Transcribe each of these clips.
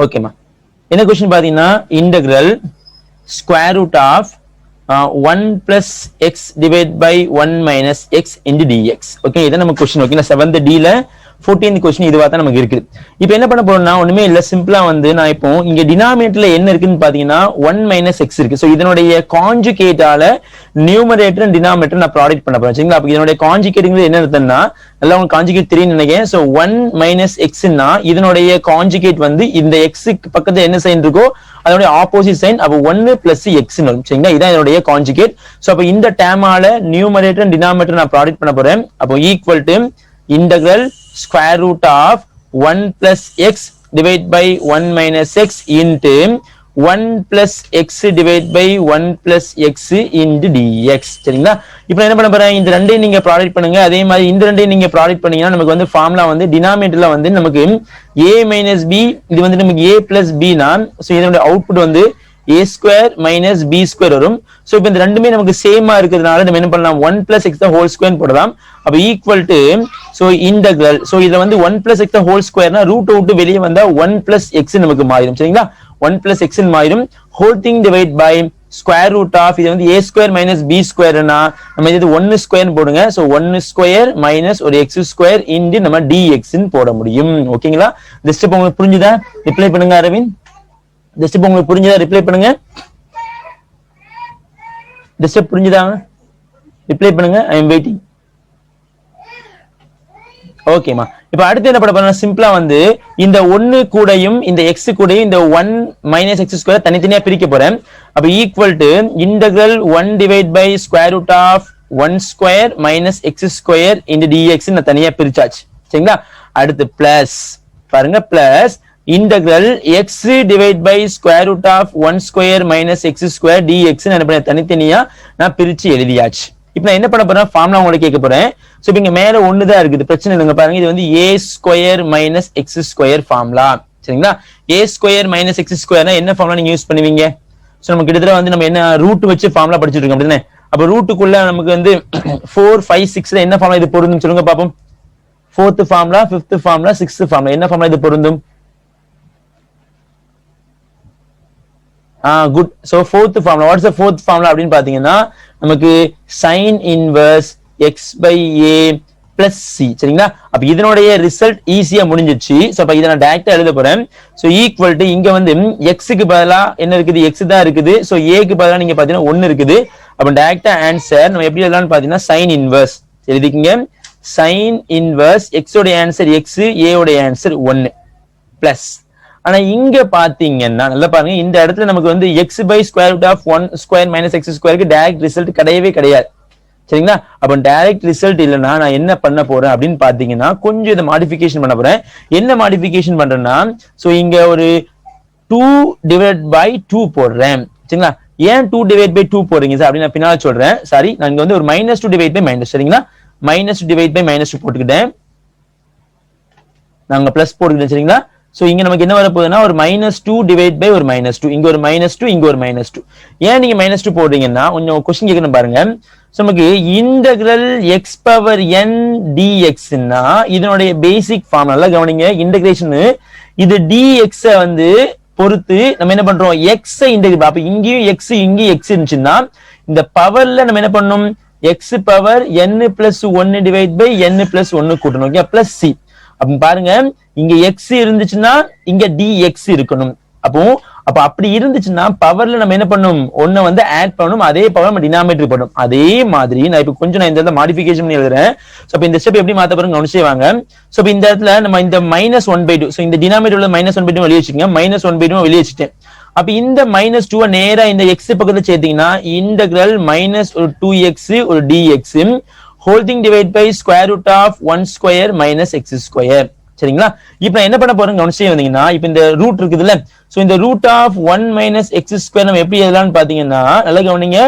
ஓகேமா. என்ன கொஸ்டின் பாத்தீங்கன்னா integral square root of 1 plus x divided by 1 minus x into dx. Okay, இதான் நம்ம கொஸ்டின். ஓகே, 7th D ல 14th கொஸ்டின் இதுவா தான் நமக்கு இருக்குது. இப்போ என்ன பண்ண போறோம்னா ஒண்ணுமே இல்ல, சிம்பிளா வந்து நான் இப்போ இங்க டினாமினேட்டர்ல என்ன இருக்குன்னு பாத்தீங்கன்னா 1 minus x இருக்கு. சோ இதனுடைய கான்ஜுகேட்டால நியூமரேட்டர் அண்ட் டினாமினேட்டர் நான் ப்ராடக்ட் பண்ண போறேன். சரிங்களா? அப்ப இதனுடைய கான்ஜுகேட்ங்கிறது என்ன அர்த்தம்னா, நல்லா உங்களுக்கு கான்ஜுகேட் தெரியும் நினைக்கிறேன். சோ 1 minus x னா இதனுடைய கான்ஜுகேட் வந்து இந்த x க்கு பக்கத்துல என்ன சைன் இருக்கோ அதோட ஆப்போசிட் சைன். அப்ப 1 plus x ன்னு வரும். சரிங்களா? இதான் இதனுடைய கான்ஜுகேட். சோ அப்ப இந்த டேர்மால நியூமரேட்டர் அண்ட் டினாமினேட்டர் நான் ப்ராடக்ட் பண்ண போறேன். அப்போ equal to integral square root of 1 plus x divided by 1 minus x into 1 plus x divided by 1 plus x into dx. சரிங்களா? இப்போ என்ன பண்ண போறேன், இந்த ரெண்டையும் நீங்க ப்ராடக்ட் பண்ணுங்க. அதே மாதிரி இந்த ரெண்டையும் நீங்க ப்ராடக்ட் பண்ணீங்கன்னா நமக்கு வந்து ஃபார்முலா வந்து டினாமினேட்டர்ல வந்து நமக்கு a minus b, இது வந்து நமக்கு a plus b னா சோ இதனுடைய அவுட்புட் வந்து a square minus b square வரும். சோ இப்போ இந்த ரெண்டுமே நமக்கு சேமா இருக்கிறதுனால நம்ம என்ன பண்ணலாம், 1 plus x the whole square போடலாம். அப்ப equal to so integral, so இதுல வந்து 1 plus x the whole square னா ரூட் அவுட் வெளியே வந்தா 1 plus x நமக்கு மாறிடும். சரிங்களா? 1 plus x ன்னு மாறிடும். Whole thing divide by square root of, இது வந்து a square minus b square னா நம்ம இது 1 ஸ்கொயர் போடுங்க. சோ 1 ஸ்கொயர் மைனஸ் ஒரு x ஸ்கொயர் இன்டு நம்ம dx ன்னு போட முடியும். ஓகேங்களா? இந்த ஸ்டெப் உங்களுக்கு புரிஞ்சுதா? ரிப்ளை பண்ணுங்க அரவிந்த். இந்த ஸ்டெப் உங்களுக்கு புரிஞ்சதா? ரிப்ளை பண்ணுங்க. இந்த ஸ்டெப் புரிஞ்சுதா? ரிப்ளை பண்ணுங்க. I am waiting. ஓகேமா. இப்போ அடுத்து என்ன பண்ண போறேன்னா சிம்பிளா வந்து இந்த 1 கூடயும் இந்த x கூடயும் இந்த 1 minus x ஸ்கொயர் தனித்தனியா பிரிக்க போறேன். அப்ப equal to integral 1 divide by square root of 1 square minus x square into dx நான் தனியா பிரிச்சாச்சு. சரிங்களா? அடுத்து பிளஸ் பாருங்க, plus integral x divide by square root of 1 square minus x square dx நான் தனித்தனியா நான் பிரிச்சு எழுதியாச்சு. இப்போ நான் என்ன பண்ண போறேன், ஃபார்முலா உங்களுக்கு கேட்க போறேன். சோ இப்போ இங்க மேல ஒன்னு தான் இருக்குது, பிரச்சனை இல்லைங்க. பாருங்க, இது வந்து a square minus x square formula. சரிங்களா? a ஸ்கொயர் மைனஸ் x ஸ்கொயர்னா என்ன ஃபார்முலா நீங்க யூஸ் பண்ணுவீங்க? சோ நம்ம கிட்டத்தட்ட வந்து நம்ம என்ன ரூட் வச்சு ஃபார்முலா படிச்சிட்டு இருக்கோம் அப்படிதானே? அப்ப ரூட்டுக்குள்ள நமக்கு வந்து 4 5 6ல என்ன ஃபார்முலா இது பொருந்தும் சொல்லுங்க பாப்போம். 4th formula, 5th formula, 6th formula, என்ன ஃபார்முலா இது பொருந்தும்? Good. So 4th formula, what's the 4th formula அப்படினு பாத்தீங்கன்னா நமக்கு sin inverse x by a plus c. சரிங்களா? அப்ப இதனுடைய ரிசல்ட் ஈஸியா முடிஞ்சிச்சு. சோ அப்ப இத நான் டைரக்டா எழுத போறேன். சோ ஈக்குவல் டு இங்க வந்து x க்கு பதிலா என்ன இருக்குது, x தான் இருக்குது. சோ a க்கு பதிலா நீங்க பாத்தீங்கன்னா 1 இருக்குது. அப்ப டைரக்டா ஆன்சர் நம்ம எப்படி எழுதலாம்னு பாத்தீங்கன்னா sin இன்வர்ஸ் எழுதிக்கங்க. sin இன்வர்ஸ் x உடைய ஆன்சர் x, a உடைய ஆன்சர் 1 பிளஸ். ஆனா இங்க பாத்தீங்கன்னா நல்லா பாருங்க, இந்த இடத்துல நமக்கு வந்து x by square root of 1 square minus x square க்கு டைரக்ட் ரிசல்ட் கிடையவே கிடையாது. சரிங்களா? அப்ப டைரக்ட் ரிசல்ட் இல்லைன்னா நான் என்ன பண்ண போறேன் அப்படின்னு பாத்தீங்கன்னா கொஞ்சம் இதை மாடிஃபிகேஷன் பண்ண போறேன். என்ன மாடிஃபிகேஷன் பண்றேன்னா, சோ இங்க ஒரு 2 டிவைட் பை 2 போடுறேன். சரிங்களா? ஏன் 2 டிவைட் பை 2 போடுறீங்க சார் அப்படின்னு நான் பின்னால சொல்றேன். சாரி, நான் இங்க வந்து ஒரு -2 டிவைட் பை மைனஸ். சரிங்களா? -2 டிவைட் பை -2 போட்டுக்கிட்டேன், நாங்க பிளஸ் போட்டுக்கிட்டேன். சரிங்களா? சோ இங்க நமக்கு என்ன வர போகுதுன்னா ஒரு -2 டிவைட் பை ஒரு -2, இங்க ஒரு -2, இங்க ஒரு -2. ஏன் நீங்க -2 போடுறீங்கன்னா கொஞ்சம் क्वेश्चन கேட்கணும் பாருங்க. சோ நமக்கு integral x power n dx னா இதனுடைய பேசிக் ஃபார்முலா கவனிங்க. இன்டகிரேஷன் இது dx வந்து பொறுத்து நம்ம என்ன பண்றோம், x இன்டகிரேட். அப்ப இங்கேயும் x இங்கேயும் x இருந்துச்சுன்னா இந்த பவர்ல நம்ம என்ன பண்ணணும், x power n plus 1 divide by n plus 1 கூட்டணும். Okay, plus c. அப்ப பாருங்க, இங்க x இருந்துச்சுன்னா இங்க dx இருக்கணும். அப்ப அப்படி இருந்துச்சுன்னா பவர்ல நம்ம என்ன பண்ணணும், ஒண்ணு வந்து ஆட் பண்ணணும், அதே பவர் நம்ம டினாமினேட்டர் பண்ணணும். அதே மாதிரி நான் இப்ப கொஞ்சம் நான் இந்த இடத்துல மாடிஃபிகேஷன் பண்ணி எழுதுறேன். சோ இப்ப இந்த ஸ்டெப் எப்படி மாத்த போறோம் கவனிச்சே வாங்க. சோ இப்ப இந்த இடத்துல நம்ம இந்த -1/2, சோ இந்த டினாமினேட்டர்ல -1/2 வெளியே வச்சுக்கோங்க, -1/2 வெளியே வச்சுட்டேன். அப்ப இந்த -2 நேரா இந்த x பக்கத்துல சேர்த்தீங்கன்னா இன்டகிரல் ஒரு 2x ஒரு dx whole thing divide by square root of 1 square minus x square. சரிங்களா? இப்போ நான் என்ன பண்ண போறேன் கவனிச்சே வந்தீங்கன்னா, இப்போ இந்த ரூட் இருக்குதுல்ல, சோ இந்த root of 1 minus x square நம்ம எப்படி எழுதலாம்னு பாத்தீங்கன்னா நல்லா கவனிங்க,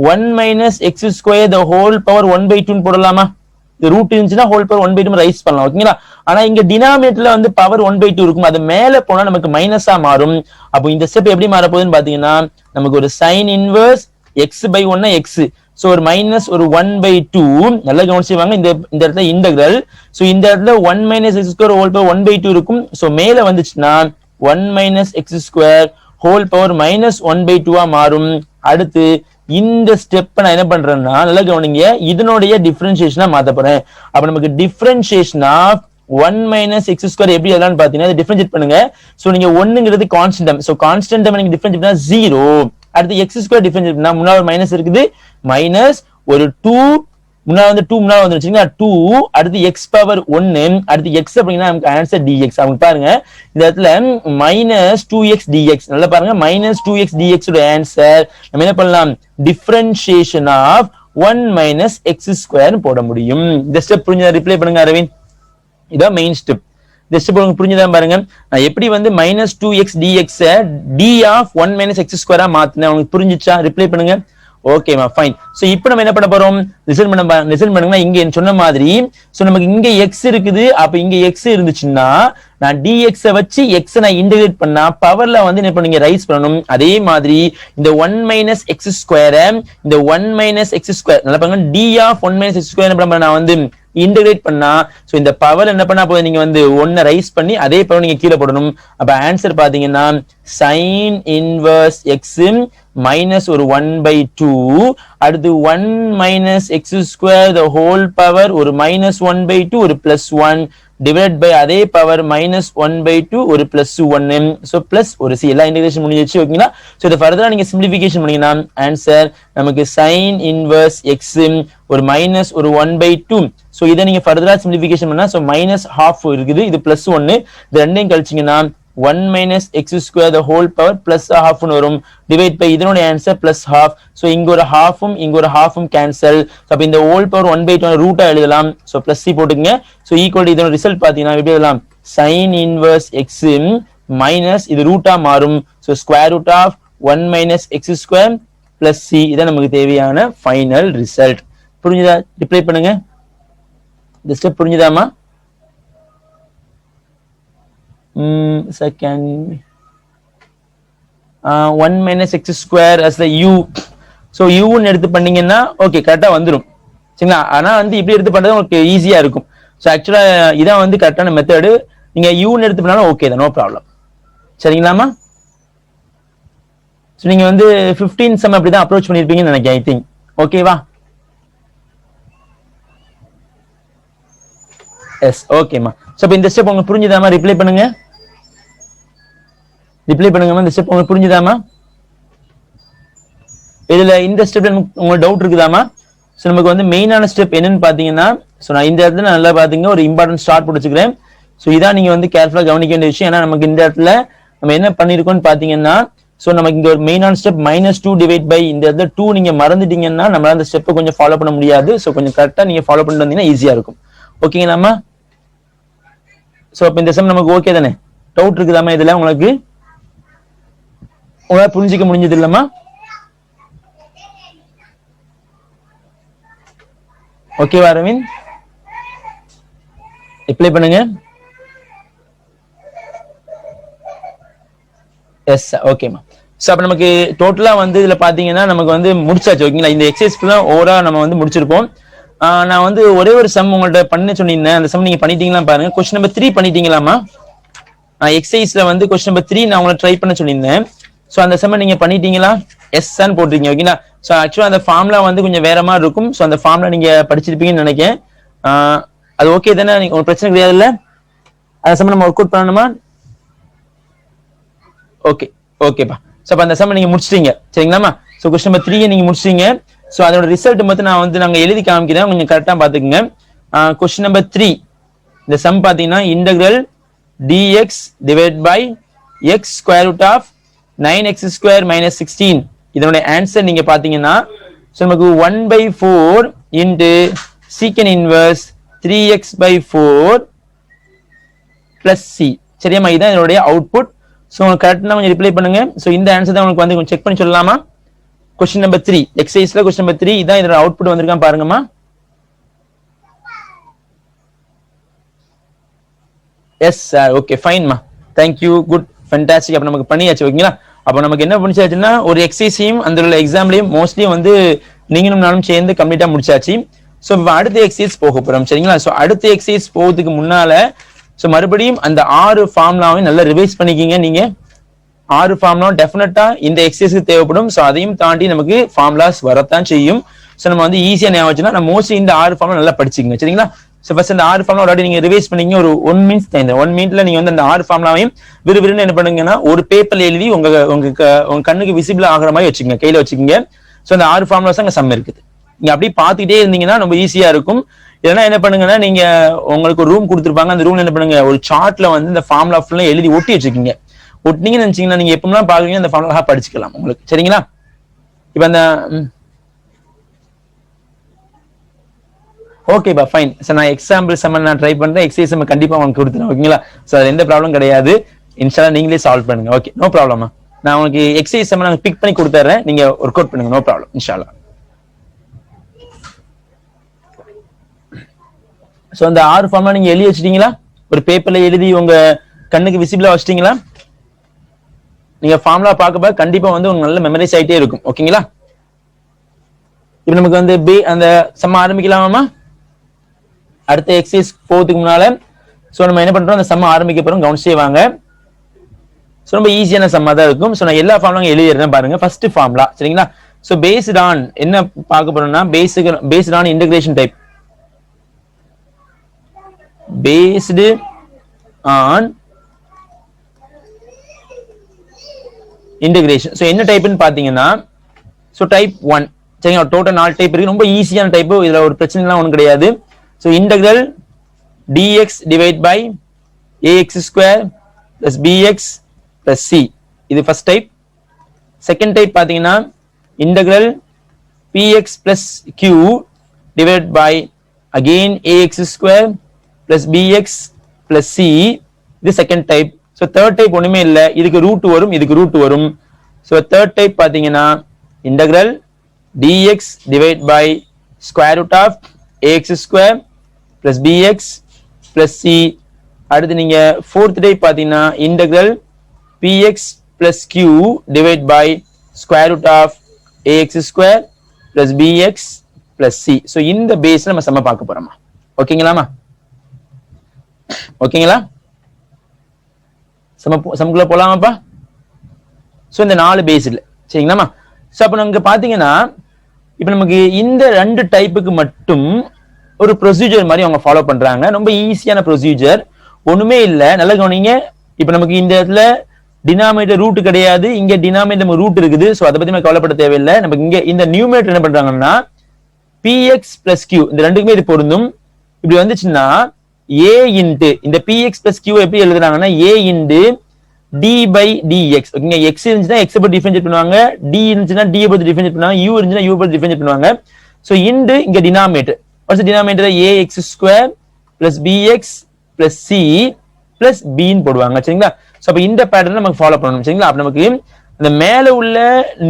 1 minus x square the whole power 1/2 போடலாமா? இந்த ரூட் இருந்துச்சுன்னா ஹோல் பவர் 1/2 ரைஸ் பண்ணலாம். ஓகேங்களா? ஆனா இங்க டினாமினேட்டர்ல வந்து பவர் 1/2 இருக்கும், அது மேல போனா நமக்கு மைனஸா மாறும். அப்போ இந்த ஸ்டெப் எப்படி மாற போகுதுன்னு பாத்தீங்கன்னா நமக்கு ஒரு sin inverse x by 1 x, so ஒரு மைனஸ் ஒரு 1/2. நல்லா கவனிச்சுவாங்க, இந்த இடத்துல இன்டகிரல். சோ இந்த இடத்துல 1 minus x square whole power 1/2 இருக்கும். சோ மேல வந்துச்சுன்னா 1 minus x square whole power minus 1/2 மாறும். அடுத்து இந்த ஸ்டெப் நான் என்ன பண்றேன்னா நல்லா கவனிங்க, இதனுடைய டிஃபரன்ஷியேஷனா மாத்த போறேன். அப்ப நமக்கு differentiation of 1 minus x square எப்படி எல்லாம் பாத்தீங்கன்னா இதை டிஃபரன்ஷியேட் பண்ணுங்க. சோ நீங்க 1ங்கிறது கான்ஸ்டன்ட், சோ கான்ஸ்டன்ட் நீங்க டிஃபரன்ஷியேட் பண்ணா 0. அடுத்து x ஸ்கொயர் டிஃபரன்ஷியேட் பண்ணா முன்னாடி ஒரு மைனஸ் இருக்குது, மைனஸ் ஒரு 2 முன்னாடி வந்து 2 முன்னாடி வந்துருச்சுங்களா 2, அடுத்து x பவர் 1, அடுத்து x அப்படின்னா நமக்கு ஆன்சர் dx. அவங்க பாருங்க இந்த இடத்துல minus 2x dx, நல்லா பாருங்க minus 2x dx உடைய ஆன்சர் நம்ம என்ன பண்ணலாம், differentiation of 1 minus x square போட முடியும். இந்த ஸ்டெப் புரிஞ்சதா? ரிப்ளை பண்ணுங்க அரவிந்த். இதான் மெயின் ஸ்டெப். இந்த ஸ்டெப் உங்களுக்கு புரிஞ்சதா பாருங்க. நான் எப்படி வந்து minus 2x dx d of 1 minus x ஸ்கொயரா மாத்தினேன், உங்களுக்கு புரிஞ்சிச்சா? ரிப்ளை பண்ணுங்க. ஓகேமா, ஃபைன். சோ இப்போ நம்ம என்ன பண்ண போறோம், ரிசல்ட் பண்ணுங்கன்னா இங்க சொன்ன மாதிரி சோ நமக்கு இங்க x இருக்குது, அப்ப இங்க x இருந்துச்சுன்னா நான் dx வச்சு x நான் இன்டகிரேட் பண்ணா பவர்ல வந்து என்ன பண்ணீங்க, ரைஸ் பண்ணணும். அதே மாதிரி இந்த 1 minus x ஸ்கொயர், இந்த 1 minus x ஸ்கொயர் நல்லா பாருங்க, d of 1 minus x square என்ன பண்ண நான் வந்து இன்டகிரேட் பண்ணா சோ இந்த பவர் என்ன பண்ணா போது நீங்க வந்து 1 ரைஸ் பண்ணி அதே பவர் நீங்க கீழே போடணும். அப்ப ஆன்சர் பாத்தீங்கன்னா sin inverse x minus ஒரு 1/2, அடுத்து 1 minus x square the whole power ஒரு minus 1/2 ஒரு plus 1 டிவைட் பை அதே பவர் minus 1/2 ஒரு plus 1, so plus ஒரு c. எல்லா இன்டகிரேஷன் முடிஞ்சிருச்சு. ஓகேங்களா? சோ இத ஃபர்தரா நீங்க சிம்பிளிஃபிகேஷன் பண்ணீங்கன்னா ஆன்சர் நமக்கு sin inverse x ஒரு minus ஒரு 1/2. சோ இத நீங்க ஃபர்தரா சிம்பிளிஃபிகேஷன் பண்ணா சோ minus half இருக்குது, இது plus 1, இது ரெண்டையும் கழிச்சீங்கன்னா 1 minus x square the whole power plus half வரும், டிவைட் பை இதனோட ஆன்சர் plus half. சோ இங்க ஒரு halfம் இங்க ஒரு halfம் கேன்சல். சோ அப்ப இந்த whole power 1/2 ரூட்டா எழுதலாம். சோ plus c போட்டுங்க. சோ ஈக்குவல் இதனோட ரிசல்ட் பாத்தீங்கன்னா எப்படி எழுதலாம், sin inverse x மைனஸ் இது ரூட்டா மாறும். So square root of 1 minus x square plus c, இதான் நமக்கு தேவையான ஃபைனல் ரிசல்ட். புரிஞ்சுதா? ரிப்ளை பண்ணுங்க. இந்த step புரிஞ்சுதாமா? Second 1 minus x square as the u. so u ன்னு எடுத்து பண்ணீங்கன்னா ஓகே கரெக்டா வந்துரும். சரிங்களா? ஆனா வந்து இப்படி எடுத்து பண்றது உங்களுக்கு ஈஸியா இருக்கும். சோ ஆக்சுவலா இதான் வந்து கரெக்டான மெத்தட். நீங்க u ன்னு எடுத்து பண்ணாலும் ஓகே தான், நோ ப்ராப்ளம். சரிங்களாமா? சோ நீங்க வந்து 15 சம் அப்படி தான் அப்ரோச் பண்ணிருப்பீங்கன்னு நினைக்கிறேன். ஐ திங்க் ஓகேவா? எஸ், ஓகேமா. சோ இப்போ இந்த ஸ்டெப் உங்களுக்கு புரிஞ்சுதாமா? ரிப்ளை பண்ணுங்க. ரிப்ளை பண்ணுங்கம்மா. இந்த ஸ்டெப் உங்களுக்கு புரிஞ்சுதாமா? இதுல இந்த ஸ்டெப்ல உங்களுக்கு டவுட் இருக்குதாமா? சோ நமக்கு வந்து மெயினான ஸ்டெப் என்னன்னு பாத்தீங்கன்னா சோ நான் இந்த இடத்துல நல்லா பாத்தீங்க ஒரு இம்பார்ட்டன்ட் ஸ்டார்ட் போட்டு வச்சுக்கிறேன். சோ இதான் நீங்க வந்து கேர்ஃபுல்லா கவனிக்க வேண்டிய விஷயம். ஏன்னா நமக்கு இந்த இடத்துல நம்ம என்ன பண்ணிருக்கோம்னு பாத்தீங்கன்னா சோ நமக்கு இங்க ஒரு மெயினான ஸ்டெப் -2 டிவைட் பை இந்த இடத்துல 2 நீங்க மறந்துட்டீங்கன்னா நம்மளால அந்த ஸ்டெப்பை கொஞ்சம் ஃபாலோ பண்ண முடியாது. சோ கொஞ்சம் கரெக்டா நீங்க ஃபாலோ பண்ணிட்டு வந்தீங்கன்னா ஈஸியா இருக்கும். ஓகேங்களாமா? சோ அப்ப இந்த சம் நமக்கு ஓகே தானே? டவுட் இருக்குதாமா? இதுல உங்களுக்கு உங்களால புரிஞ்சிக்க முடிஞ்சது இல்லம்மா? ஓகேவா அரவிந்த்? ரிப்ளை பண்ணுங்க. எஸ், ஓகேமா. சோ அப்ப நமக்கு டோட்டலா வந்து இதுல பாத்தீங்கன்னா நமக்கு வந்து முடிச்சாச்சு. ஓகேங்களா? இந்த எக்ஸசைஸ் ஃபுல்லா ஓவரா நம்ம வந்து முடிச்சிருப்போம். நான் வந்து ஒரே ஒரு சம் உங்கள்ட்ட பண்ண சொன்னீங்க, அந்த சம் நீங்க பண்ணிட்டீங்களா பாருங்க. Question number 3 பண்ணிட்டீங்களாமா? எக்ஸசைஸ்ல வந்து கொஸ்டின் நம்பர் 3 நான் உங்களை ட்ரை பண்ண சொல்லியிருந்தேன். சோ அந்த சம் நீங்க பண்ணிட்டீங்களா? எஸ் தான் போட்டிருக்கீங்க. ஓகேங்களா? சோ ஆக்சுவலா அந்த ஃபார்முலா வந்து கொஞ்சம் வேற மாதிரி இருக்கும். சோ அந்த ஃபார்முலா நீங்க படிச்சிருப்பீங்கன்னு நினைக்கிறேன். அது ஓகே தானே? உங்களுக்கு பிரச்சனை கிடையாதுல்ல? அந்த சம் நம்ம ஒர்க் அவுட் பண்ணணுமா? ஓகே, ஓகேப்பா. சோ அப்ப அந்த சம் நீங்க முடிச்சிட்டீங்க. சரிங்களாமா? சோ கொஸ்டின் நம்பர் 3 நீங்க முடிச்சிட்டீங்க. சோ அதோட ரிசல்ட் மட்டும் நான் வந்து நாங்க எழுதி காமிக்கிறேன், கொஞ்சம் கரெக்டா பாத்துக்கங்க. கொஸ்டின் நம்பர் 3 இந்த சம் பாத்தீங்கன்னா integral dx divide by x square root of 9x square minus 16. இதனுடைய ஆன்சர் நீங்க பாத்தீங்கன்னா நமக்கு 1/4 into secant inverse 3x by 4 plus c. சரியாமா? இதான் இதனுடைய அவுட்புட். சோ கரெக்ட்டா கொஞ்சம் ரிப்ளை பண்ணுங்க. சோ இந்த ஆன்சர் தான் உங்களுக்கு வந்து கொஞ்சம் செக் பண்ணி சொல்லலாமா? கொஸ்டின் நம்பர் 3 எக்ஸசைஸ்ல கொஸ்டின் நம்பர் 3 இதான் இதோட அவுட்புட் வந்திருக்கான் பாருங்கம்மா. எஸ் சார், ஓகே ஃபைன்மா, தேங்க்யூ, குட், ஃபேண்டாஸ்டிக். அப்ப நமக்கு பண்ணியாச்சு. ஓகேங்களா? அப்ப நமக்கு என்ன பண்ணிச்சாச்சுன்னா ஒரு எக்ஸசைஸையும் அந்த உள்ள எக்ஸாம்லயும் மோஸ்ட்லி வந்து நீங்களும் நானும் சேர்ந்து கம்ப்ளீட்டா முடிச்சாச்சு. சோ இப்ப அடுத்த எக்ஸசைஸ் போக போறோம். சரிங்களா? சோ அடுத்த எக்ஸசைஸ் போகிறதுக்கு முன்னால ஸோ மறுபடியும் அந்த 6 ஃபார்முலாவையும் நல்லா ரிவைஸ் பண்ணிக்கிங்க. நீங்க 6 ஃபார்முலா டெஃபினட்டா இந்த எக்ஸசைஸ்க்கு தேவைப்படும். ஸோ அதையும் தாண்டி நமக்கு ஃபார்முலாஸ் வரத்தான் செய்யும். ஸோ நம்ம வந்து ஈஸியா ஞாபகம் வச்சுன்னா நம்ம மோஸ்ட்லி இந்த 6 ஃபார்முலா நல்லா படிச்சுக்கங்க, சரிங்களா? ஸோ ஃபர்ஸ்ட் அந்த 6 ஃபார்முலா ஆல்ரெடி நீங்க ரிவைஸ் பண்ணீங்க. ஒரு 1 மினிட்ஸ் தான். இந்த 1 மினிட்ல நீங்க வந்து அந்த 6 ஃபார்முலாவையும் விறுவிறுன்னு என்ன பண்ணுங்கன்னா ஒரு பேப்பர்ல எழுதி உங்க கண்ணுக்கு விசிபிள் ஆகிற மாதிரி வச்சுக்கோங்க, கையில வச்சுக்கோங்க. ஸோ அந்த 6 ஃபார்முலாஸ் அங்க சம் இருக்குது. நீங்க அப்படியே பார்த்துக்கிட்டே இருந்தீங்கன்னா ரொம்ப ஈஸியா இருக்கும். இல்லைன்னா என்ன பண்ணுங்கன்னா நீங்க உங்களுக்கு ஒரு ரூம் கொடுத்துருப்பாங்க, அந்த ரூம்ல என்ன பண்ணுங்க ஒரு சார்ட்ல வந்து இந்த ஃபார்முலா ஃபுல்லா எழுதி ஒட்டி வச்சுக்கோங்க. ஒட்டினீங்கன்னு நினைச்சீங்கன்னா நீங்க எப்பவுமே பாக்குறீங்க அந்த ஃபார்முலா படிச்சுக்கலாம் உங்களுக்கு, சரிங்களா? இப்ப அந்த ஓகேப்பா ஃபைன். சார் நான் எக்ஸாம்பிள் சம்ம நான் ட்ரை பண்றேன், எக்ஸசைஸ் நம்ம கண்டிப்பா உங்களுக்கு கொடுத்துறேன், ஓகேங்களா? ஸோ அது எந்த ப்ராப்ளம் கிடையாது. இன்ஷால்லா நீங்களே சால்வ் பண்ணுங்க. ஓகே, நோ ப்ராப்ளமா. நான் உங்களுக்கு எக்ஸசைஸ் சம்ம நான் பிக் பண்ணி கொடுத்துறேன், நீங்க ஒர்க் அவுட் பண்ணுங்க, நோ ப்ராப்ளம் இன்ஷால்லா. ஸோ அந்த 6 ஃபார்முலா நீங்க எழுதி வச்சிட்டீங்களா? ஒரு பேப்பர்ல எழுதி உங்க கண்ணுக்கு விசிபிளா வச்சிட்டீங்களா? நீங்க ஃபார்முலா பார்க்க கண்டிப்பா வந்து உங்களுக்கு நல்ல மெமரைஸ் ஆயிட்டே இருக்கும், ஓகேங்களா? இப்போ நமக்கு வந்து அந்த சம்ம ஆரம்பிக்கலாமா? அடுத்த எக்ஸசைஸ் போறதுக்கு முன்னால ஸோ நம்ம என்ன பண்றோம், அந்த சம்ம ஆரம்பிக்க போறோம், கவனிச்சே வாங்க. ஸோ ரொம்ப ஈஸியான சம்மா தான் இருக்கும். ஸோ நான் எல்லா ஃபார்முலாவும் எழுதிடுறேன் பாருங்க. ஃபர்ஸ்ட் ஃபார்முலா, சரிங்களா? ஸோ பேஸ்ட் ஆன் என்ன பார்க்க போறோம்னா based on integration type. based on integration. So என்ன டைப்னு பாத்தீங்கன்னா so type 1, சரிங்களா? டோட்டல் 4 டைப் இருக்கு. ரொம்ப ஈஸியான டைப், இதுல ஒரு பிரச்சனை எல்லாம் ஒண்ணும் கிடையாது. so integral dx divide by ax square plus bx plus c, இது ஃபர்ஸ்ட் டைப். செகண்ட் டைப் பாத்தீங்கன்னா integral px plus q divided by again ax square plus bx plus c, இது second type. So third type ஒண்ணுமே இல்லை, இதுக்கு root வரும், இதுக்கு root வரும். So third type பாத்தீங்கன்னா integral dx divide by square root of ax square plus bx plus c. அடுத்து நீங்க ஃபோர்த் டைப் பாத்தீங்கன்னா integral px plus q divide by square root of ax square plus bx plus c. So இந்த பேஸ்ல நம்ம சம பார்க்க போறோமா, ஓகேங்களாமா? ஓகேங்களா? சமக்குள்ள போலாமாப்பா? சோ இந்த 4 பேஸ்ல, சரிங்களாமா? சோ அப்ப நமக்கு பாத்தீங்கன்னா இப்ப நமக்கு இந்த 2 டைப்புக்கு மட்டும் ஒரு ப்ரொசீஜர் மாதிரி அவங்க ஃபாலோ பண்றாங்க. ரொம்ப ஈஸியான ப்ரொசீஜர், ஒண்ணுமே இல்ல, நல்லா கவனிங்க. இப்ப நமக்கு இந்த இடத்துல டினாமினேட்டர் ரூட் கிடையாது, இங்க டினாமினேட்டர் ரூட் இருக்குது. சோ அதை பத்தி நம்ம கவலைப்பட தேவையில்லை. நமக்கு இங்க இந்த நியூமரேட்டர் என்ன பண்றாங்கன்னா px plus q, இந்த ரெண்டுக்குமே இது பொருந்தும். இப்படி வந்துச்சுன்னா a இன்டு இந்த px plus q எப்படி எழுதுறாங்கன்னா a into d by dx, ஓகேங்க? x இருந்துச்சுன்னா x பத்தி டிஃபரன்ஷியேட் பண்ணுவாங்க, d இருந்துச்சுன்னா d பத்தி டிஃபரன்ஷியேட் பண்ணுவாங்க, u இருந்துச்சுன்னா u பத்தி டிஃபரன்ஷியேட் பண்ணுவாங்க. சோ இன்டு இங்க denominator, what's denominator? ax square plus bx plus c plus b ன்னு போடுவாங்க, சரிங்களா? சோ அப்ப இந்த பேட்டர்ன் நமக்கு ஃபாலோ பண்ணணும், சரிங்களா? அப்ப நமக்கு அந்த மேல உள்ள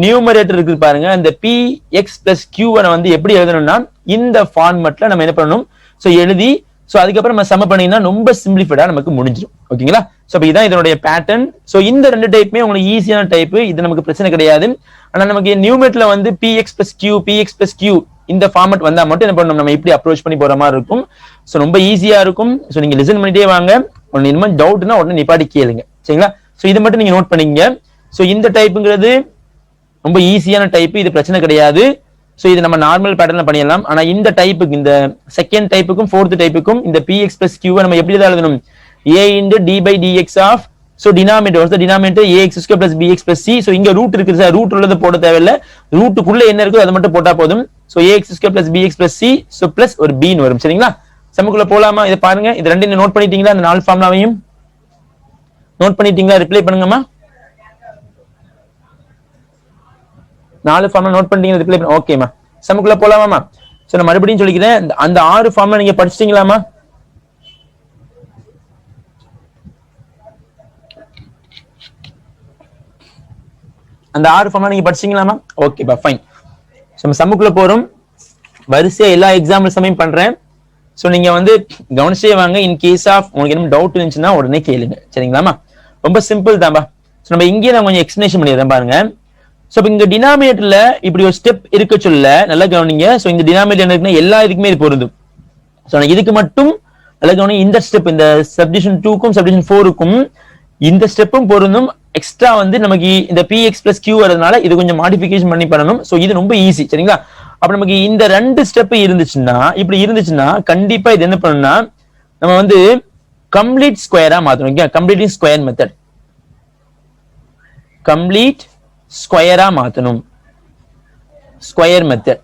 நியூமரேட்டர் இருக்கு பாருங்க, அந்த px plus q வந்து எப்படி எழுதணும்னா இந்த ஃபார்மட்ல நம்ம என்ன பண்ணணும், சோ எழுதி சோ அதுக்கப்புறம் நம்ம சம பண்ணீங்கன்னா ரொம்ப சிம்பிளிஃபைடா நமக்கு முடிஞ்சிடும், ஓகேங்களா? சோ அப்ப இதான் இதனுடைய பேட்டர்ன். சோ இந்த 2 டைப்புமே உங்களுக்கு ஈஸியான டைப், இது நமக்கு பிரச்சனை கிடையாது. ஆனா நமக்கு நியூமரேட்டர்ல வந்து px plus q இந்த ஃபார்மட் வந்தா மட்டும் என்ன பண்ணணும், நம்ம இப்படி அப்ரோச் பண்ணி போற மாதிரி இருக்கும். சோ ரொம்ப ஈஸியா இருக்கும். சோ நீங்க லிசன் பண்ணிட்டே வாங்க, உங்களுக்கு இனிமேல் டவுட்னா உடனே நிப்பாட்டி கேளுங்க, சரிங்களா? சோ இதை மட்டும் நீங்க நோட் பண்ணிக்கங்க. சோ இந்த டைப்புங்கிறது ரொம்ப ஈஸியான டைப், இது பிரச்சனை கிடையாது. சோ இது நம்ம நார்மல் பேட்டர்ன்ல பண்ணிடலாம். ஆனா இந்த டைப்புக்கு, இந்த செகண்ட் டைப்புக்கும் ஃபோர்த் டைப்புக்கும் இந்த px plus q நம்ம எப்படி தான் எழுதணும், a into d by dx of, so denominator was the denominator ax square plus bx plus c. so இங்க ரூட் இருக்கு சார், ரூட் உள்ளத போட தேவையில்ல, ரூட்டுக்குள்ள என்ன இருக்கோ அதை மட்டும் போட்டா போதும். so ax square plus bx plus c, so plus ஒரு b ன்னு வரும், சரிங்களா? சமக்குள்ள போலாமா? இத பாருங்க, இது ரெண்டையும் நோட் பண்ணிட்டீங்களா? இந்த 4 ஃபார்முலாவையும் நோட் பண்ணிட்டீங்களா? ரிப்ளை பண்ணுங்கம்மா. 4 ஃபார்முலா நோட் பண்ணிட்டீங்க, ரிப்ளை பண்ணு. ஓகேமா, சமக்குள்ள போலாமாமா? சோ நான் மறுபடியும் சொல்லிக்கிறேன், அந்த 6 ஃபார்முலா நீங்க படிச்சிட்டீங்களாமா? அந்த 6 ஃபார்முலா நீங்க படிச்சீங்களாமா? ஓகேப்பா ஃபைன். சோ நம்ம சம்முக்குள்ள போறோம். வரிசையா எல்லா எக்ஸாம்பிள் சமையும் பண்றேன். சோ நீங்க வந்து கவனிச்சே வாங்க. இன் கேஸ் ஆஃப் உங்களுக்கு என்ன டவுட் இருந்துச்சுன்னா உடனே கேளுங்க, சரிங்களாமா? ரொம்ப சிம்பிள் தான்பா. சோ நம்ம இங்கே நான் கொஞ்சம் எக்ஸ்பிளேஷன் பண்ணிடுறேன் பாருங்க. சோ இங்க டினாமினேட்டர்ல இப்படி ஒரு ஸ்டெப் இருக்க சொல்ல நல்லா கவனிங்க. சோ இந்த டினாமினேட்டர் என்ன இருக்குன்னா எல்லா இதுக்குமே இது பொருந்தும். சோ இதுக்கு மட்டும் அல்லது இந்த ஸ்டெப் இந்த சப்டிவிஷன் 2க்கும் சப்டிவிஷன் 4க்கும் இந்த ஸ்டெப்பும் பொருந்தும். எக்ஸ்ட்ரா வந்து நமக்கு இந்த px plus q வரதுனால இது கொஞ்சம் மாடிஃபிகேஷன் பண்ணி பண்ணணும். சோ இது ரொம்ப ஈஸி சரிங்களா. அப்ப நமக்கு இந்த ரெண்டு ஸ்டெப் இருந்துச்சுன்னா இப்படி இருந்துச்சுன்னா கண்டிப்பா இது என்ன பண்ணணும்னா நம்ம வந்து கம்ப்ளீட் ஸ்கொயரா மாத்தணும். Okay, completing square method, complete ஸ்கொயரா மாத்தணும். ஸ்கொயர் மெத்தட்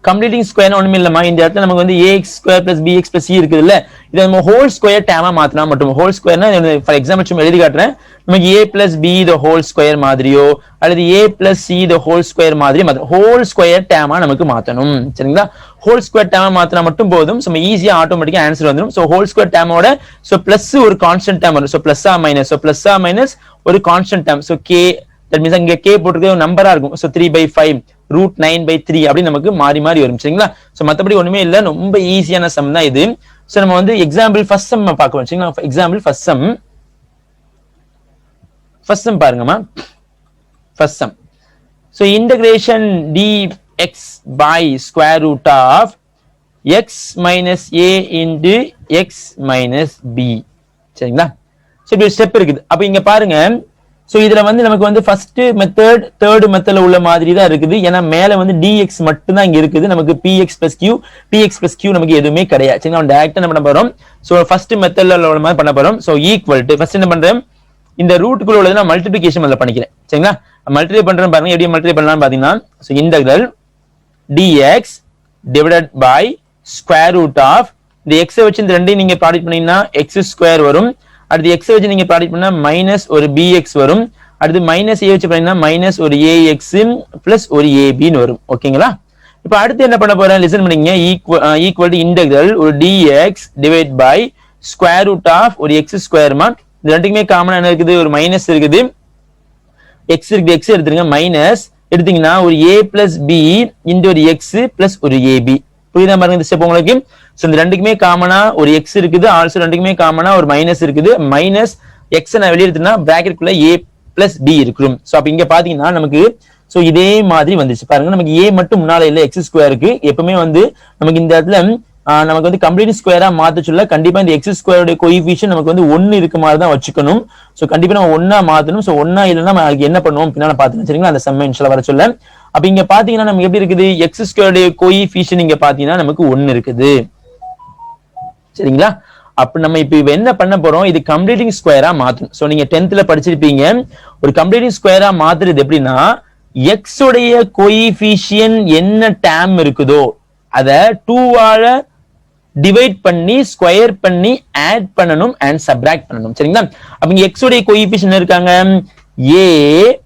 கம்ப்ளீட்டிங் ஸ்கொயர் ஒண்ணுமே இல்லமா, இந்த இடத்துல நமக்கு வந்து ax square plus bx plus c இருக்குது இல்ல, இதை நம்ம ஹோல் ஸ்கொயர் டேமா மாத்தினா மட்டும். ஹோல் ஸ்கொயர்னா ஃபார் எக்ஸாம்பிள் சும்மா எழுதி காட்டுறேன். நமக்கு a plus b the whole square மாதிரியோ அல்லது a plus c the whole square மாதிரி மாத்தணும். ஹோல் ஸ்கொயர் டேமா நமக்கு மாத்தணும் சரிங்களா. ஹோல் ஸ்கொயர் டேமா மாத்தினா மட்டும் போதும். நம்ம ஈஸியா ஆட்டோமேட்டிக்கா ஆன்சர் வந்துடும். சோ ஹோல் ஸ்கொயர் டேமோட சோ பிளஸ் ஒரு கான்ஸ்டன்ட் டேம் வரும். சோ பிளஸ் ஆ மைனஸ், சோ பிளஸ் ஆ மைனஸ் ஒரு constant term. So k that means இங்க k போட்டுருக்க ஒரு நம்பரா இருக்கும். சோ 3/5 √9/3 அப்படி நமக்கு மாறி மாறி வரும் சரிங்களா. சோ மத்தபடி ஒண்ணுமே இல்ல, ரொம்ப ஈஸியான சம் தான் இது. சோ நம்ம வந்து எக்ஸாம்பிள் ஃபர்ஸ்ட் சம் பார்க்கலாம் சரிங்களா. எக்ஸாம்பிள் ஃபர்ஸ்ட் சம் பாருங்கம்மா. First sum so integration dx by square root of x minus a into x minus b சரிங்களா. சோ இப்படி ஸ்டெப் இருக்குது. அப்ப இங்க பாருங்க, சோ இதுல வந்து நமக்கு வந்து ஃபர்ஸ்ட் மெத்தட் தேர்ட் மெத்தட்ல உள்ள மாதிரி தான் இருக்குது. ஏன்னா மேல வந்து dx மட்டும் தான் இங்க இருக்குது. நமக்கு px plus q நமக்கு எதுவுமே கிடையாது சரிங்களா. டைரக்டா என்ன பண்ண போறோம், சோ ஃபர்ஸ்ட் மெத்தட்ல உள்ள மாதிரி பண்ண போறோம். சோ ஈக்குவல் டு ஃபர்ஸ்ட் என்ன பண்றேன், இந்த ரூட்டுக்குள்ள உள்ளது நான் மல்டிப்ளிகேஷன் முதல்ல பண்ணிக்கிறேன் சரிங்களா. மல்டிப்ளை பண்றேன் பாருங்க, எப்படி மல்டிப்ளை பண்ணலாம்னு பாத்தீங்கன்னா so integral dx divided by square root of இந்த x வச்சு இந்த ரெண்டையும் நீங்க ப்ராடக்ட் பண்ணீங்கன்னா x ஸ்கொயர் வரும். அடுத்து x வச்சு நீங்க ப்ராடக்ட் பண்ணா மைனஸ் ஒரு bx வரும். அடுத்து மைனஸ் a வச்சு பண்ணீங்கன்னா மைனஸ் ஒரு ax பிளஸ் ஒரு ab ன்னு வரும். ஓகேங்களா. இப்போ அடுத்து என்ன பண்ண போறேன், லிசன் பண்ணீங்க. ஈக்குவல் டு இன்டகிரல் ஒரு dx divide by square root of ஒரு x ஸ்கொயர்மா. இது ரெண்டுக்குமே காமனா என்ன இருக்குது, ஒரு மைனஸ் இருக்குது, x இருக்குது, x எடுத்துருங்க, மைனஸ் எடுத்தீங்கன்னா ஒரு a பிளஸ் b இன்டு ஒரு x பிளஸ் ஒரு ab. புரியுதா பாருங்க இந்த ஸ்டெப் உங்களுக்கு. சோ இந்த ரெண்டுக்குமே காமனா ஒரு x இருக்குது, ஆல்சோ ரெண்டுக்குமே காமனா ஒரு மைனஸ் இருக்குது. மைனஸ் x நான் வெளிய எடுத்தேன்னா பிராக்கெட்குள்ள a பிளஸ் b இருக்கும். சோ அப்ப இங்க பாத்தீங்கன்னா நமக்கு சோ இதே மாதிரி வந்துச்சு பாருங்க. நமக்கு a மட்டும் முன்னால இல்ல, x ஸ்கொயருக்கு எப்பவுமே வந்து நமக்கு இந்த இடத்துல நமக்கு வந்து கம்ப்ளீட் ஸ்கொயரா மாத்த சொல்ல கண்டிப்பா இந்த x ஸ்கொயரோட கோஎஃபிஷியன்ட் நமக்கு வந்து 1 இருக்க மாதிரி தான் வச்சுக்கணும். சோ கண்டிப்பா நம்ம 1 மாத்தணும். சோ 1 இல்லனா நம்ம அதுக்கு என்ன பண்ணுவோம் பின்னால பாத்துக்கலாம் சரிங்களா. அந்த சம் இன்ஷால்லா வர சொல்ல. அப்ப இங்க பாத்தீங்கன்னா நமக்கு எப்படி இருக்குது, x ஸ்கொயரோட கோஎஃபிஷியன்ட் இங்க பாத்தீங்கன்னா நமக்கு 1 இருக்குது சரிங்களா. அப்ப நம்ம இப்ப என்ன பண்ண போறோம், இது கம்ப்ளீட்டிங் ஸ்கொயரா மாத்தணும். சோ நீங்க 10th படிச்சிருப்பீங்க, ஒரு கம்ப்ளீட்டிங் ஸ்கொயரா மாத்துறது எப்படின்னா x உடைய கோஎஃபிஷியன்ட் என்ன டேம் இருக்குதோ அத 2 ஆல டிவைட் பண்ணி ஸ்கொயர் பண்ணி ஆட் பண்ணனும் அண்ட் சப்ட்ராக்ட் பண்ணனும் சரிங்களா. அப்ப இங்க x உடைய கோஎஃபிஷியன்ட் இருக்காங்க a,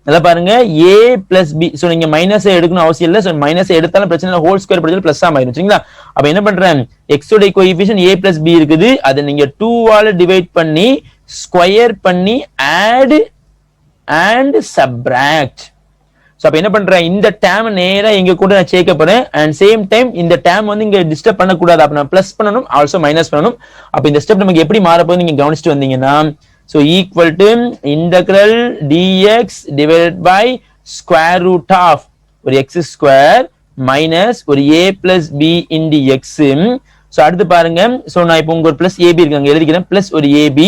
நல்லா பாருங்க a plus b. சோ நீங்க மைனஸ் எடுக்கணும் அவசியம் இல்ல. சோ மைனஸ் எடுத்தாலும் பிரச்சனை இல்ல, ஹோல் ஸ்கொயர் படிச்சாலும் பிளஸ் ஆயிடும் சரிங்களா. அப்ப என்ன பண்றேன், x உடைய கோஎஃபிஷியன்ட் a plus b இருக்குது, அதை நீங்க 2 ஆல டிவைட் பண்ணி ஸ்கொயர் பண்ணி ஆட் அண்ட் சப்ட்ராக்ட். சோ அப்ப என்ன பண்றேன், இந்த டேம் நேரா எங்க கூட நான் சேர்க்க போறேன். அண்ட் சேம் டைம் இந்த டேம் வந்து இங்க டிஸ்டர்ப் பண்ண கூடாது. அப்ப நான் பிளஸ் பண்ணனும், ஆல்சோ மைனஸ் பண்ணனும். அப்ப இந்த ஸ்டெப் நமக்கு எப்படி மாற போகுது நீங்க கவனிச்சிட்டு வந்தீங்கன்னா so equal to integral dx divided by square root of ஒரு x ஸ்கொயர் மைனஸ் ஒரு a plus b into x. So அடுத்து பாருங்க, சோ நான் இப்போ உங்க ஒரு பிளஸ் ab இருக்காங்க எழுதிக்கிறேன், பிளஸ் ஒரு ab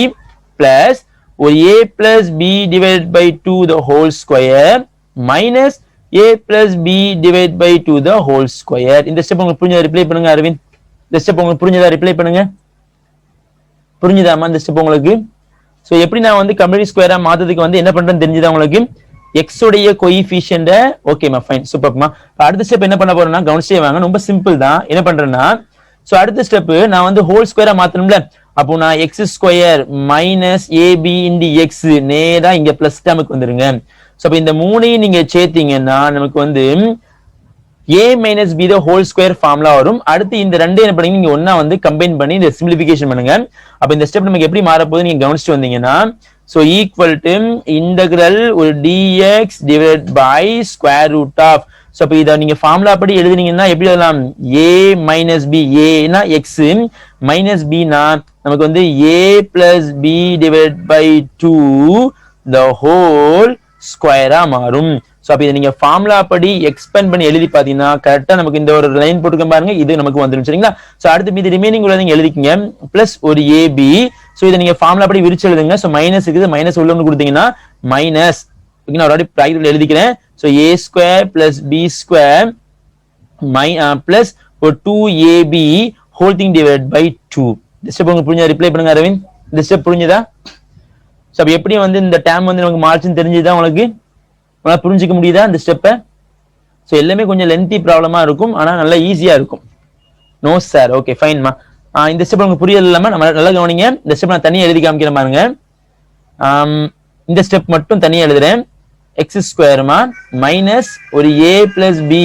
பிளஸ் ஒரு a plus b divided by 2 the whole square minus a plus b divide by 2 the whole square. இந்த ஸ்டெப் உங்களுக்கு புரிஞ்சதா ரிப்ளை பண்ணுங்க அரவிந்த். இந்த ஸ்டெப் உங்களுக்கு புரிஞ்சதா ரிப்ளை பண்ணுங்க. புரிஞ்சுதாமா இந்த ஸ்டெப் உங்களுக்கு? சோ எப்படி நான் வந்து கம்ப்ளீட் ஸ்கொயரா மாத்ததுக்கு வந்து என்ன பண்றேன்னு தெரிஞ்சுதா உங்களுக்கு? x உடைய கோஎஃபிஷியன்ட் ஓகேமா ஃபைன் சூப்பர்மா. அடுத்த ஸ்டெப் என்ன பண்ண போறேன்னா கவனிச்சே வாங்க, ரொம்ப சிம்பிள் தான். என்ன பண்றேன்னா சோ அடுத்த ஸ்டெப் நான் வந்து ஹோல் ஸ்கொயரா மாத்தணும்ல. அப்போ நான் x square minus ab into x நேரா இங்க பிளஸ் டேமுக்கு வந்துருங்க. சோ அப்ப இந்த மூணையும் நீங்க சேர்த்தீங்கன்னா நமக்கு வந்து a minus b the whole square formula வரும். அடுத்து இந்த ரெண்டு என்ன பண்ணீங்க, நீங்க ஒண்ணா வந்து கம்பைன் பண்ணி இந்த சிம்பிளிஃபிகேஷன் பண்ணுங்க. அப்ப இந்த ஸ்டெப் நமக்கு எப்படி மாற போகுது நீங்க கவனிச்சிட்டு வந்தீங்கன்னா சோ ஈக்குவல் டு இன்டகிரல் ஒரு dx divided by square root of. So அப்ப இத நீங்க ஃபார்முலா படி எழுதுனீங்கன்னா எப்படி எழுதலாம், a minus b, a னா x minus b னா நமக்கு வந்து a plus b divided by 2 the whole ஸ்கொயரா மாறும். சோ அப்ப இதை நீங்க ஃபார்முலா படி எக்ஸ்பேண்ட் பண்ணி எழுதி பாத்தீங்கன்னா கரெக்டா நமக்கு இந்த ஒரு லைன் போட்டுக்க பாருங்க, இது நமக்கு வந்துடும். சரிங்களா? சோ அடுத்து மீதி ரிமைனிங் உள்ள நீங்க எழுதிக்கங்க பிளஸ் ஒரு ஏபி. சோ இதை நீங்க ஃபார்முலா படி விரிச்சு எழுதுங்க. சோ மைனஸ் இருக்குது, மைனஸ் உள்ள ஒன்று கொடுத்தீங்கன்னா மைனஸ், ஓகேங்களா? ஆல்ரெடி பிராக்கெட்ல எழுதிக்கிறேன். So a square plus b square plus ஒரு 2ab whole thing divide by 2. இந்த ஸ்டெப் உங்களுக்கு புரிஞ்சா ரிப்ளை பண்ணுங்க அரவிந்த். இந்த ஸ்டெப் புரிஞ்சுதா? சோ அப்ப எப்படி வந்து இந்த டேம் வந்து நமக்கு மார்ச்சின்னு தெரிஞ்சுதா உங்களுக்கு? உங்களால புரிஞ்சுக்க முடியுதா இந்த ஸ்டெப்பை? ஸோ எல்லாமே கொஞ்சம் லென்த்தி ப்ராப்ளமா இருக்கும், ஆனா நல்லா ஈஸியா இருக்கும். நோ சார், ஓகே ஃபைன்மா. இந்த ஸ்டெப் உங்களுக்கு புரியல இல்லாம நம்ம நல்லா கவனிங்க. இந்த ஸ்டெப் நான் தனியாக எழுதி காமிக்கிறேன் பாருங்க. இந்த ஸ்டெப் மட்டும் தனியாக எழுதுறேன். எக்ஸ் ஸ்கொயர்மா மைனஸ் ஒரு ஏ பிளஸ் பி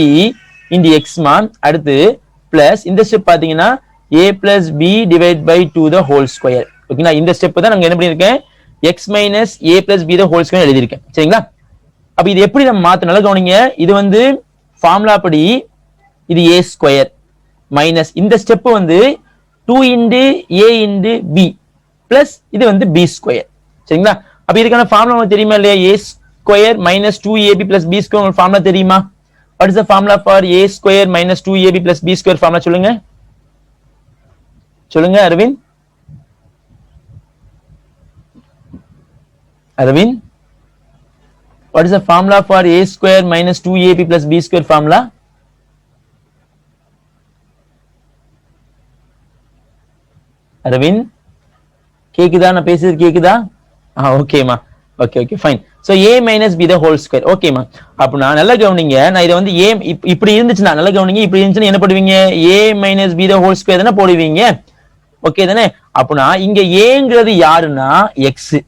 இன்டு எக்ஸ்மா, அடுத்து பிளஸ் இந்த ஸ்டெப் பாத்தீங்கன்னா a plus b divide by 2 the whole square. ஓகேங்களா? இந்த ஸ்டெப் தான் நாங்க என்ன பண்ணிருக்கேன், x minus a plus b the whole square எழுதியிருக்கேன். சரிங்களா? அப்ப இது எப்படி நம்ம மாத்தணும் நல்லா கவனிங்க. இது வந்து ஃபார்முலா படி இது ஏ ஸ்கொயர் மைனஸ் இந்த ஸ்டெப் வந்து 2 இன்டு ஏ இன்டு பி பிளஸ் இது வந்து பி ஸ்கொயர். சரிங்களா? அப்ப இதுக்கான ஃபார்முலா உங்களுக்கு தெரியுமா இல்லையா? A square minus 2ab plus b square உங்களுக்கு ஃபார்முலா தெரியுமா? What is the formula for a square minus 2ab plus b square formula சொல்லுங்க, சொல்லுங்க Aravind. Aravind, what is the formula for a square minus 2ab plus b square formula? Aravind கேக்குதா? நான் பேசுறது கேக்குதா? ஓகேமா, okay okay fine. So a minus b the whole square. ஓகேமா. அப்ப நான் நல்லா கவனிங்க. நான் இதை வந்து a இப்படி இருந்துச்சுன்னா நல்லா கவனிங்க. இப்படி இருந்துச்சுன்னா என்ன போடுவீங்க? a minus b the whole square தானே போடுவீங்க. ஓகே தானே? அப்பனா இங்க ஏங்கிறது யாருன்னா எக்ஸ்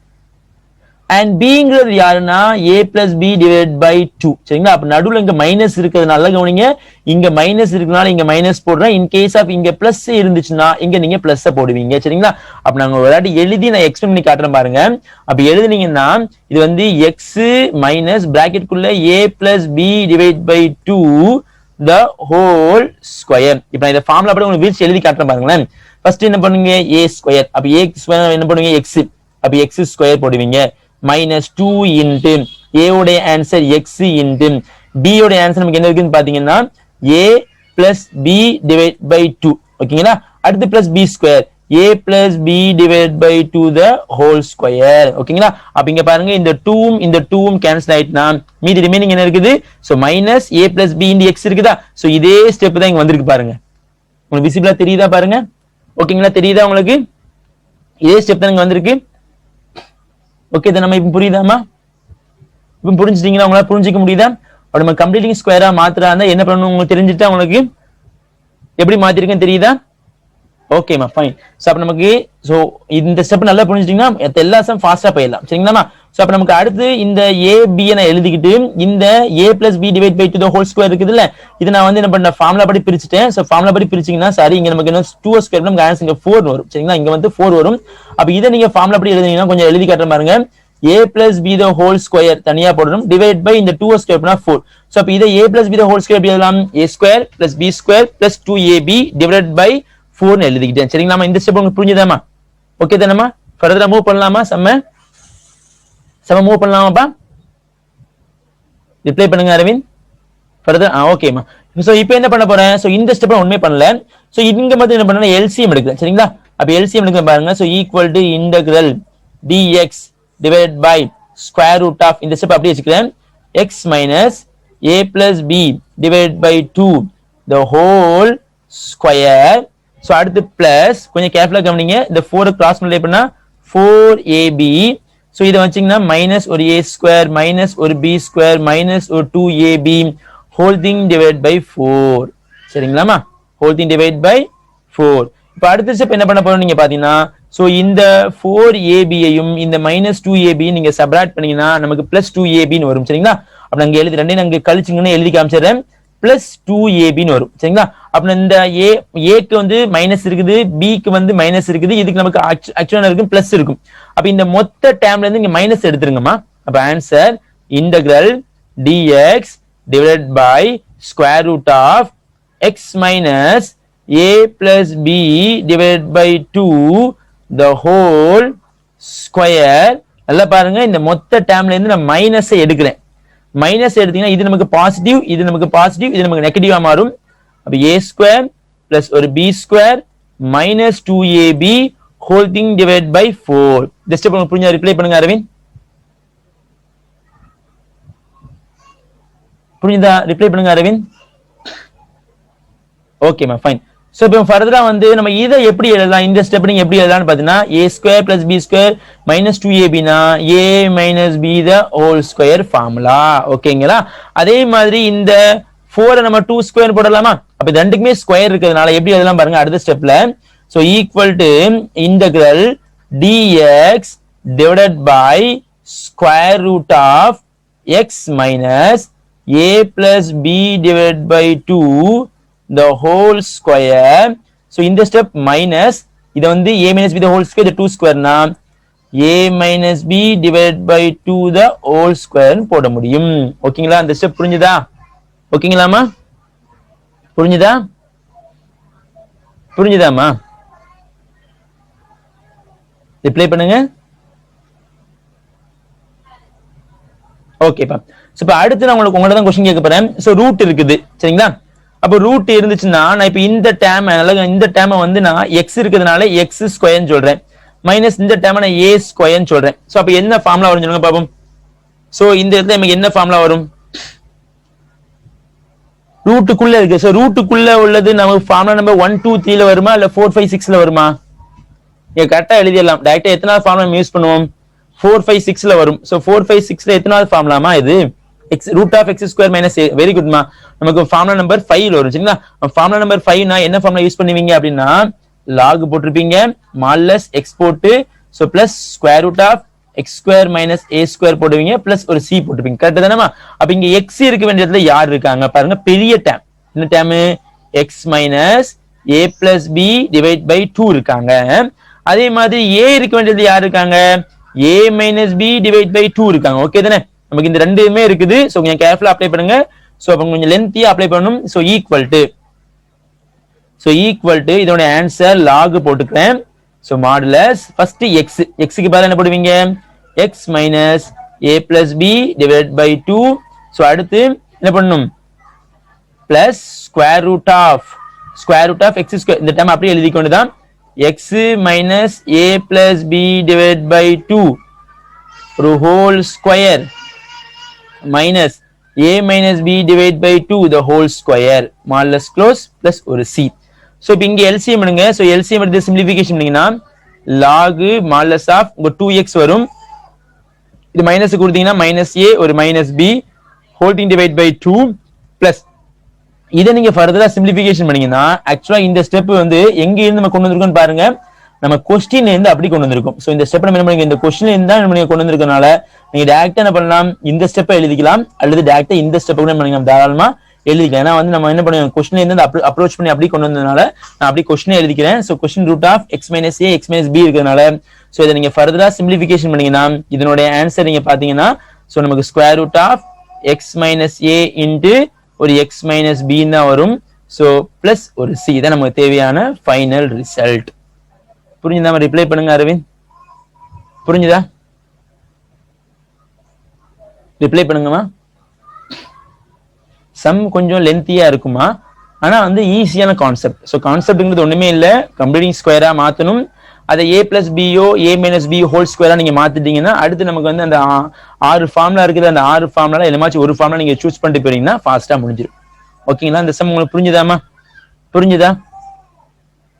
and bங்கிறது யாருன்னா a plus b divided by 2. சரிங்களா? அப்ப நடுவுல இங்க மைனஸ் இருக்கிறதுனால கவனிங்க, இங்க மைனஸ் இருக்கனால இங்க மைனஸ் போடுறேன். இன் கேஸ் ஆஃப் இங்க பிளஸ் இருந்துச்சுன்னா இங்க நீங்க பிளஸ் போடுவீங்க. சரிங்களா? அப்ப நாங்க ஒரு வாட்டி எழுதி நான் எக்ஸ்பிளைன் பண்ணி காட்டுறேன் பாருங்க. அப்ப எழுதுனீங்கன்னா இது வந்து x மைனஸ் பிராக்கெட் குள்ள a plus b divided by 2 the whole square. இப்ப நான் இந்த ஃபார்முலா படி உங்களுக்கு வீழ்ச்சி எழுதி காட்டுறேன் பாருங்களேன். ஃபர்ஸ்ட் என்ன பண்ணுவீங்க? a square. அப்ப a ஸ்கொயர் என்ன பண்ணுவீங்க? x. அப்ப x ஸ்கொயர் போடுவீங்க மைனஸ் 2 இன்டு a உடைய ஆன்சர் x இன்டு b உடைய ஆன்சர் நமக்கு என்ன இருக்குன்னு பாத்தீங்கன்னா a plus b divide by 2. ஓகேங்களா? அடுத்து plus b square a plus b divide by 2 the whole square. ஓகேங்களா? அப்ப இங்க பாருங்க இந்த 2ம் கேன்சல் ஆயிட்டுனா மீதி ரிமைனிங் என்ன இருக்குது? So minus a plus b into x இருக்குதா? சோ இதே ஸ்டெப் தான் இங்க வந்திருக்கு பாருங்க. உங்களுக்கு விசிபிளா தெரியுதா பாருங்க? ஓகேங்களா? தெரியுதா உங்களுக்கு? இதே ஸ்டெப் தான் இங்க வந்திருக்கு. ஓகே, இதை நம்ம இப்ப புரியுதாமா? இப்ப புரிஞ்சுட்டீங்களா? உங்களால புரிஞ்சிக்க முடியுதா? நம்ம கம்ப்ளீட்டிங் ஸ்கொயரா மாத்திரா இருந்தா என்ன பண்ணணும் உங்களுக்கு தெரிஞ்சுட்டா உங்களுக்கு எப்படி மாத்திருக்கேன்னு தெரியுதா? ஓகேமா ஃபைன். சோ அப்ப நமக்கு சோ இந்த ஸ்டெப் நல்லா புரிஞ்சுட்டீங்கன்னா எல்லா சம் ஃபாஸ்டா போயிடலாம். சரிங்களா? சோ அப்ப நமக்கு அடுத்து இந்த a b நான் எழுதிக்கிட்டு இந்த a plus b divided by 2 the whole square இருக்குதுல்ல, இது நான் வந்து என்ன பண்ண ஃபார்முலா படி பிரிச்சுட்டேன். சோ ஃபார்முலா படி பிரிச்சீங்கன்னா சாரி இங்க நமக்கு என்ன 2 ஸ்கொயர் நமக்கு ஆன்சர் இங்க 4 வரும். சரிங்களா? இங்க வந்து 4 வரும். அப்ப இதை நீங்க ஃபார்முலா படி எழுதுனீங்கன்னா கொஞ்சம் எழுதி காட்டுறேன் பாருங்க. a plus b the whole square தனியா போடணும் டிவைட் பை இந்த 2 ஸ்கொயர் பண்ணா 4. சோ அப்ப இதை a plus b the whole square எப்படி எழுதலாம்? a square plus b square plus 2ab divided by 4 ன்னு எழுதிக்கிட்டேன். சரிங்களா? இந்த ஸ்டெப் உங்களுக்கு புரிஞ்சுதாமா? ஓகே தானேமா? ஃபர்தரா மூவ் பண்ணலாமா? செம்ம மூவ் பண்ணலாமாப்பா? ரிப்ளை பண்ணுங்க அரவிந்த். ஃபர்தர் ஓகேமா. சோ இப்போ என்ன பண்ண போறேன்? சோ இந்த ஸ்டெப் ஒண்ணுமே பண்ணல. சோ இங்க மட்டும் என்ன பண்ணனும்? எல்சிஎம் எடுக்கிறேன். சரிங்களா? அப்ப எல்சிஎம் எடுக்க பாருங்க. So equal to integral dx divided by square root of இந்த ஸ்டெப் அப்படியே வச்சுக்கிறேன். x minus a plus b divided by 2 the whole square. So அடுத்து பிளஸ் கொஞ்சம் கேர்ஃபுல்லா கவனிங்க. இந்த 4 கிராஸ் மல்டிப்ளை பண்ணா 4ab. சோ இத வச்சீங்கன்னா மைனஸ் ஒரு a ஸ்கொயர் மைனஸ் ஒரு b ஸ்கொயர் மைனஸ் ஒரு 2ab whole thing divide by 4. சரிங்களாமா? Whole thing divide by 4. இப்போ அடுத்த ஸ்டெப் என்ன பண்ண போறோம் நீங்க பாத்தீங்கன்னா சோ இந்த 4ab ஐயும் இந்த மைனஸ் 2ab நீங்க சப்ராக்ட் பண்ணீங்கன்னா நமக்கு பிளஸ் 2ab ன்னு வரும். சரிங்களா? அப்ப நாங்க எழுதி ரெண்டையும் நாங்க கழிச்சிங்கன்னு எழுதி காமிச்சிடுறேன். பிளஸ் 2ab ன்னு வரும். சரிங்களா? அப்ப இந்த ஏக்கு வந்து மைனஸ் இருக்குது, பிக்கு வந்து மைனஸ் இருக்குது, இதுக்கு நமக்கு ஆக்சுவலா இருக்கும் பிளஸ் இருக்கும். அப்ப இந்த மொத்த டேர்ம்ல இருந்து இங்க மைனஸ் எடுத்துருங்கம்மா. அப்ப answer integral dx divided by square root of x minus a plus b divided by 2 the whole square. நல்லா பாருங்க, இந்த மொத்த டேர்ம்ல இருந்து நான் மைனஸை எடுக்கிறேன். மைனஸ் எடுத்தீங்கன்னா இது நமக்கு பாசிட்டிவ், இது நமக்கு பாசிட்டிவ், இது நமக்கு நெகட்டிவா மாறும். அப்ப a ஸ்கொயர் பிளஸ் ஒரு b square minus 2ab whole thing divide by 4. இந்த ஸ்டெப் உங்களுக்கு புரிஞ்சா ரிப்ளை பண்ணுங்க அரவிந்த். புரியுதா? ரிப்ளை பண்ணுங்க அரவிந்த். ஓகேமா ஃபைன். சோ இப்போ ஃபர்தரா வந்து நம்ம இதை எப்படி எழுதலாம், இந்த ஸ்டெப் நீங்க எப்படி எழுதலாம்னு பாத்தீங்கன்னா a ஸ்கொயர் plus b square minus 2ab னா a minus b the whole square formula. ஓகேங்களா? அதே மாதிரி இந்த 4 நம்ம 2 ஸ்கொயர் போடலாமா? அப்ப இது ரெண்டுக்குமே ஸ்கொயர் இருக்கிறதுனால எப்படி எழுதலாம் பாருங்க அடுத்த ஸ்டெப்ல. So equal to integral dx divided by square root of x minus a plus b divided by 2 the whole square. So in the step minus இத வந்து a minus b the whole square the 2 square னா a minus b divided by 2 the whole square போட முடியும். ஓகேங்களா? இந்த step புரிஞ்சுதா? ஓகேங்களாமா? புரிஞ்சுதா? புரிஞ்சுதாமா? Reply பண்ணுங்க. ஓகேப்பா. சோ இப்போ அடுத்து நான் உங்கள்ட்ட தான் क्वेश्चन கேட்க போறேன். சோ ரூட் இருக்குது சரிங்களா? அப்ப ரூட் இருந்துச்சுன்னா நான் இப்போ இந்த டேர்மை வந்து நான் x இருக்கிறதுனால x ஸ்கொயர்னு சொல்றேன், மைனஸ் இந்த டேர்மை நான் a ஸ்கொயர்னு சொல்றேன். சோ அப்ப என்ன ஃபார்முலா வரும் சொல்லுங்க பாப்போம். சோ இந்த இடத்துல நமக்கு என்ன ஃபார்முலா வரும்? ரூட்டுக்குள்ள இருக்கு. சோ ரூட்டுக்குள்ள உள்ளது நமக்கு ஃபார்முலா நம்பர் 1 2 3 ல வருமா இல்ல 4 5 6 ல வருமா? நீங்க கரெக்ட்டா எழுதிடலாம். டைரக்டா எத்தனாவது ஃபார்முலா நம்ம யூஸ் பண்ணுவோம்? 4 5 6 ல வரும். சோ 4 5 6 ல எத்தனாவது ஃபார்முலாமா இது? x root of x square minus a. Very good மா. நமக்கு ஃபார்முலா நம்பர் 5 ல வரும் சரிங்களா? ஃபார்முலா நம்பர் 5 னா என்ன ஃபார்முலா யூஸ் பண்ணுவீங்க அப்படின்னா log போட்டுருப்பீங்க, மாடுலஸ் x போட்டு so plus square root of x square minus a square போடுவீங்க பிளஸ் ஒரு c போட்டுருப்பீங்க. கரெக்ட் தானேமா? அப்ப இங்க x இருக்க வேண்டிய இடத்துல யார் இருக்காங்க பாருங்க, பெரிய டேம். என்ன term? x minus a plus b divide by 2 இருக்காங்க. அதே மாதிரி a இருக்க வேண்டியது யார் இருக்காங்க? a minus b divide by 2 இருக்காங்க. ஓகே தானே? நமக்கு இந்த ரெண்டுமே இருக்குது. சோ கொஞ்சம் கேர்ஃபுல்லா அப்ளை பண்ணுங்க. சோ அப்ப கொஞ்சம் லென்த்தியா அப்ளை பண்ணனும். சோ ஈக்குவல் டு இதோட ஆன்சர் log போட்டுக்கிறேன். சோ மாடுலஸ் ஃபர்ஸ்ட் x க்கு பதிலா என்ன போடுவீங்க? x minus a plus b divide by 2. So அடுத்து என்ன பண்ணனும்? Plus square root of x square. இந்த டைம் அப்படியே எழுதி கொண்டுதான் x minus a plus b divide by 2 ஒரு whole square minus a minus b divide by 2 the whole square modulus close plus ஒரு c. So இப்போ இங்க LCM எடுங்க. So LCM எடுத்து சிம்பிளிஃபிகேஷன் பண்ணீங்கன்னா log modulus of 2x வரும். இது minus கொடுத்தீங்கன்னா மைனஸ் a ஒரு minus b whole thing divide by 2 plus இதை நீங்க ஃபர்தரா சிம்பிளிஃபிகேஷன் பண்ணீங்கன்னா ஆக்சுவலா இந்த ஸ்டெப் வந்து எங்க இருந்து நம்ம கொண்டு வந்திருக்கோம்னு பாருங்க, நம்ம क्वेश्चन இருந்து அப்படி கொண்டு வந்திருக்கோம். சோ இந்த ஸ்டெப் நம்ம என்ன பண்ணுங்க, இந்த क्वेश्चन இருந்தா நம்ம கொண்டு வந்திருக்கனால நீங்க டைரக்டா என்ன பண்ணலாம், இந்த ஸ்டெப்பை எழுதிக்கலாம் அல்லது டைரக்டா இந்த ஸ்டெப் கூட பண்ணீங்க தாராளமா எழுதிக்கலாம். ஏன்னா வந்து நம்ம என்ன பண்ணுவோம், क्वेश्चन இருந்து அப்ரோச் பண்ணி அப்படி கொண்டு வந்ததனால நான் அப்படி क्वेश्चन எழுதிக்கிறேன். So question root of x minus a x minus b இருக்கிறதுனால சோ இதை நீங்க ஃபர்தரா சிம்பிளிஃபிகேஷன் பண்ணீங்கன்னா இதனோட ஆன்சர் நீங்க பாத்தீங்கன்னா சோ நமக்கு square root of x minus a into ஒரு x மைனஸ் b தான் வரும். சோ பிளஸ் ஒரு c தான் நமக்கு தேவையான ஃபைனல் ரிசல்ட். புரிஞ்சுதா? ரிப்ளை பண்ணுங்க அரவிந்த். புரிஞ்சுதா? ரிப்ளை பண்ணுங்கம்மா. சம் கொஞ்சம் லென்த்தியா இருக்குமா, ஆனா வந்து ஈஸியான கான்செப்ட். ஸோ கான்செப்ட்ங்கிறது ஒண்ணுமே இல்லை, கம்ப்ளீட்டிங் ஸ்கொயரா மாத்தணும். அதை a பிளஸ் பியோ a மைனஸ் b ஹோல் ஸ்கொயரா நீங்க மாத்திட்டீங்கன்னா அடுத்து நமக்கு வந்து அந்த 6 ஃபார்முலா இருக்குது. அந்த 6 ஃபார்முலா எல்லாமாச்சும் ஒரு ஃபார்முலா நீங்க சூஸ் பண்ணிட்டு போறீங்கன்னா ஃபாஸ்டா முடிஞ்சிடும். ஓகேங்களா? இந்த சம் உங்களுக்கு புரிஞ்சுதாமா? புரிஞ்சுதா?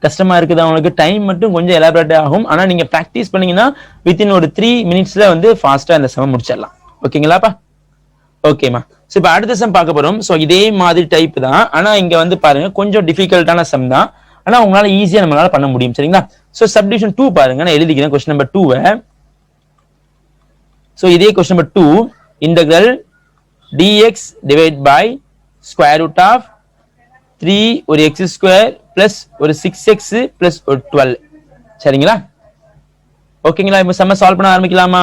கஷ்டமா இருக்குதா உங்களுக்கு? டைம் மட்டும் கொஞ்சம் எலாபரேட் ஆகும். ஆனா நீங்க பிராக்டிஸ் பண்ணீங்கன்னா வித்தின் ஒரு 3 மினிட்ஸ்ல வந்து ஃபாஸ்டா இந்த சம் முடிச்சிடலாம். ஓகேங்களாப்பா? ஓகேமா. சோ இப்போ அடுத்த சம் பார்க்க போறோம். சோ இதே மாதிரி டைப் தான், ஆனா இங்க வந்து பாருங்க கொஞ்சம் டிஃபிகல்ட்டான சம் தான், ஆனா உங்களால ஈஸியா நம்மளால பண்ண முடியும். சரிங்களா? சோ சப்டிவிஷன் 2 பாருங்க, நான் எழுதிக்கிறேன் क्वेश्चन நம்பர் 2. சோ இதே question number 2 integral dx divide by square root of 3 ஒரு x ஸ்கொயர் பிளஸ் ஒரு 6x பிளஸ் ஒரு 12. சரிங்களா? ஓகேங்களா? இப்போ சம்ம சால்வ் பண்ண ஆரம்பிக்கலாமா?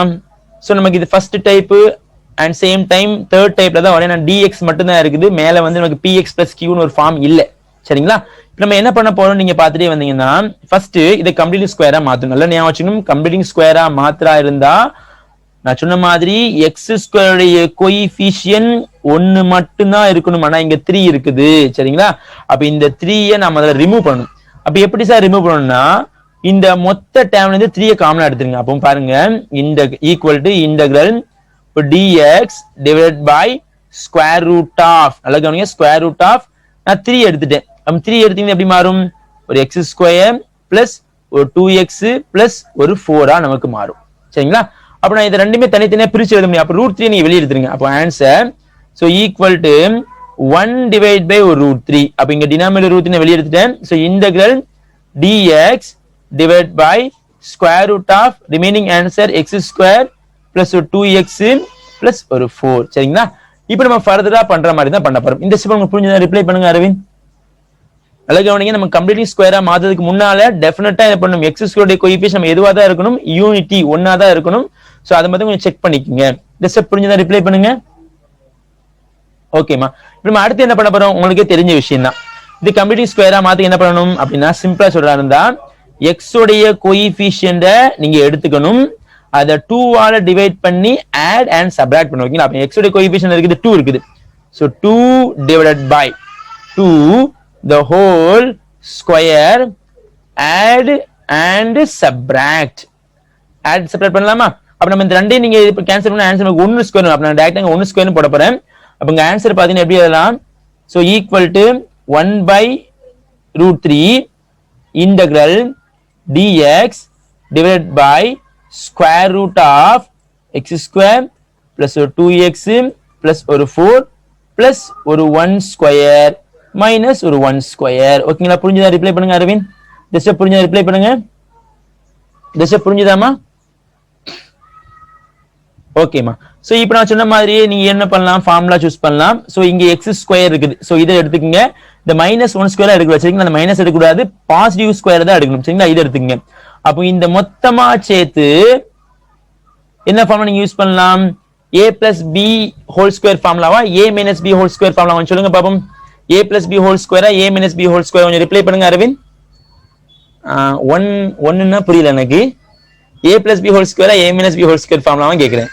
சோ நமக்கு இது first type and same time third டைப்ல தான் வரேன். dx மட்டும் தான் இருக்குது, மேல வந்து நமக்கு px plus q ன்னு ஒரு ஃபார்ம் இல்ல. சரிங்களா? இப்போ நம்ம என்ன பண்ண போறோம் நீங்க பாத்துட்டே வந்தீங்கன்னா ஃபர்ஸ்ட் இதை கம்ப்ளீட் ஸ்கொயரா மாத்தணும். நல்லா ஞாபகம் வச்சுக்கணும், கம்ப்ளீட்டிங் ஸ்கொயரா மாத்திரா இருந்தா நான் சொன்ன மாதிரி எக்ஸ் ஸ்கொயருடைய கோஎஃபிஷியன்ட் 1 மட்டும்தான் இருக்கணும். ஆனா இங்க 3 இருக்குது சரிங்களா. அப்ப இந்த 3யை நம்ம அதில் ரிமூவ் பண்ணணும். அப்ப எப்படி சார் ரிமூவ் பண்ணணும்னா இந்த மொத்த டேர்ம்ல இருந்து 3யை காமனா எடுத்துருங்க. அப்போ பாருங்க இந்த equal to integral dx divided by square root of, நல்லா கவனிங்க, ஸ்கொயர் ரூட் ஆஃப் நான் 3 எடுத்துட்டேன். அப்ப 3 எடுத்தீங்கன்னா எப்படி மாறும்? ஒரு எக்ஸ் ஸ்கொயர் பிளஸ் ஒரு 2x பிளஸ் ஒரு 4 நமக்கு மாறும் சரிங்களா. அப்ப நான் இதை ரெண்டுமே தனித்தனியா பிரிச்சு எழுத முடியும். அப்ப √3 நீங்க வெளியே எடுத்துருங்க. அப்போ answer so equal to 1 divide by ஒரு √3. அப்ப இங்க டினாமினேட்டர் √3 வெளியே எடுத்துட்டேன். So integral dx divide by square root of remaining answer x square plus ஒரு 2x பிளஸ் ஒரு 4 சரிங்களா. இப்போ நம்ம ஃபர்தரா பண்ற மாதிரி தான் பண்ண போறோம். இந்த ஸ்டெப் உங்களுக்கு புரிஞ்சதா? ரிப்ளை பண்ணுங்க அரவிந்த். நல்லா கவனிங்க, நம்ம கம்ப்ளீட்லி ஸ்கொயரா மாத்ததுக்கு முன்னால டெஃபினட்டா என்ன பண்ணணும்? எக்ஸ் ஸ்கொயருடைய கோஎஃபிஷியன்ட் நம்ம எதுவா தான் இருக்கணும்? யூனிட்டி ஒன்னா தான் இருக்கணும். சோ அதை மட்டும் கொஞ்சம் செக் பண்ணிக்கோங்க. இந்த ஸ்டெப் புரிஞ்சதா? ரிப்ளை பண்ணுங்க. ஓகேமா. இப்போ நம்ம அடுத்து என்ன பண்ண போறோம்? உங்களுக்கே தெரிஞ்ச விஷயம் தான். இது கம்ப்ளீட்லி ஸ்கொயரா மாத்தி என்ன பண்ணணும் அப்படின்னா சிம்பிளா சொல்றா இருந்தா எக்ஸ் உடைய கோஎஃபிஷியன்ட்டை நீங்க எடுத்துக்கணும். அதை 2 ஆல டிவைட் பண்ணி ஆட் அண்ட் சப்ட்ராக்ட் பண்ணுவீங்க. அப்ப எக்ஸ் உடைய கோஎஃபிஷியன்ட் இருக்குது 2 இருக்குது. So 2 divided by 2 the whole square add and subtract. add subtract பண்ணலாமா? அப்ப நம்ம இந்த ரெண்டையும் நீங்க இப்ப கேன்சல் பண்ணா ஆன்சர் நமக்கு 1 ஸ்கொயர். அப்ப நான் டைரக்ட்டா 1 ஸ்கொயர்னு போட போறேன். அப்ப இங்க ஆன்சர் பாத்தீங்கன்னா எப்படி எழுதலாம்? So equal to 1 by √3 integral dx divided by square root of x square plus 2x plus ஒரு 4 plus ஒரு 1 square minus ஒரு 1 square. ஓகேங்களா? புரிஞ்சுதா? ரிப்ளை பண்ணுங்க அரவிந்த். இந்த ஸ்டெப் புரிஞ்சுதா? ரிப்ளை பண்ணுங்க. இந்த ஸ்டெப் புரிஞ்சுதாமா? ஓகேமா. சோ இப்போ நான் சொன்ன மாதிரி நீங்க என்ன பண்ணலாம்? ஃபார்முலா சூஸ் பண்ணலாம். சோ இங்க x ஸ்கொயர் இருக்குது. சோ இதை எடுத்துக்கங்க. இந்த -1 ஸ்கொயர் எடுக்க வச்சிருக்கீங்க. அந்த மைனஸ் எடுக்க கூடாது, பாசிட்டிவ் ஸ்கொயர் தான் எடுக்கணும் சரிங்களா. இதை எடுத்துக்கங்க. அப்போ இந்த மொத்தமா சேர்த்து என்ன ஃபார்முலா நீங்க யூஸ் பண்ணலாம்? a plus b whole square ஃபார்முலாவா a minus b whole square ஃபார்முலாவா சொல்லுங்க பாப்போம். a plus b ஹோல் ஸ்கொயரா a minus b whole square? கொஞ்சம் ரிப்ளை பண்ணுங்க அரவிந்த். 1 ன்னா புரியல எனக்கு. a plus b ஹோல் ஸ்கொயரா a minus b whole square ஃபார்முலாவா கேக்குறேன்.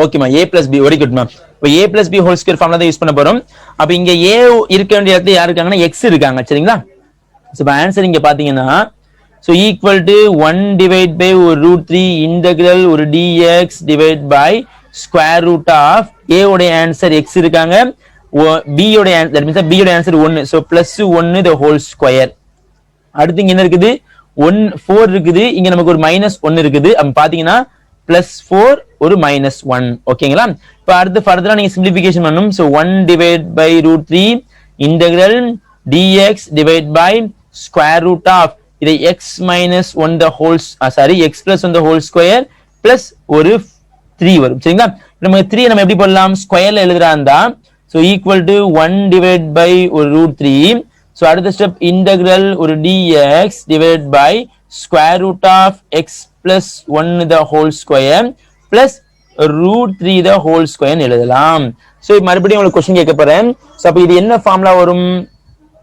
ஓகேமா. a plus b very good ma'am. இப்போ a plus b whole square formula தான் யூஸ் பண்ண போறோம். அப்ப இங்க a இருக்க வேண்டிய இடத்துல யார் இருக்காங்கன்னா x இருக்காங்க சரிங்களா. சோ இப்போ ஆன்சர் இங்க பாத்தீங்கன்னா so equal to 1 divide by ஒரு √3 இன்டகிரல் ஒரு dx divide by square root of a உடைய ஆன்சர் x இருக்காங்க, b உடைய ஆன்சர் தட் மீன்ஸ் b உடைய answer 1. So +1 the whole square. அடுத்து இங்க என்ன இருக்குது? 4 இருக்குது. இங்க நமக்கு ஒரு -1 இருக்குது. அப்ப பாத்தீங்கன்னா +4 ஒரு -1. ஓகேங்களா? இப்ப அடுத்து ஃபர்தரா நீங்க சிம்பிளிஃபிகேஷன் பண்ணனும். So 1 divide by √3 integral dx divide by square root of இதை x minus 1 the whole x plus 1 the whole square plus ஒரு 3 வரும் சரிங்களா. நம்ம 3 நம்ம எப்படி போடலாம்? ஸ்கொயர்ல எழுதுறா இருந்தா so equal to 1 divide by ஒரு √3. சோ அடுத்த ஸ்டெப் இன்டகிரல் ஒரு dx divide by square root of x plus 1 the whole square plus √3 the whole square எழுதலாம். சோ மறுபடியும் உங்களுக்கு क्वेश्चन கேட்க போறேன். சோ அப்ப இது என்ன ஃபார்முலா வரும்?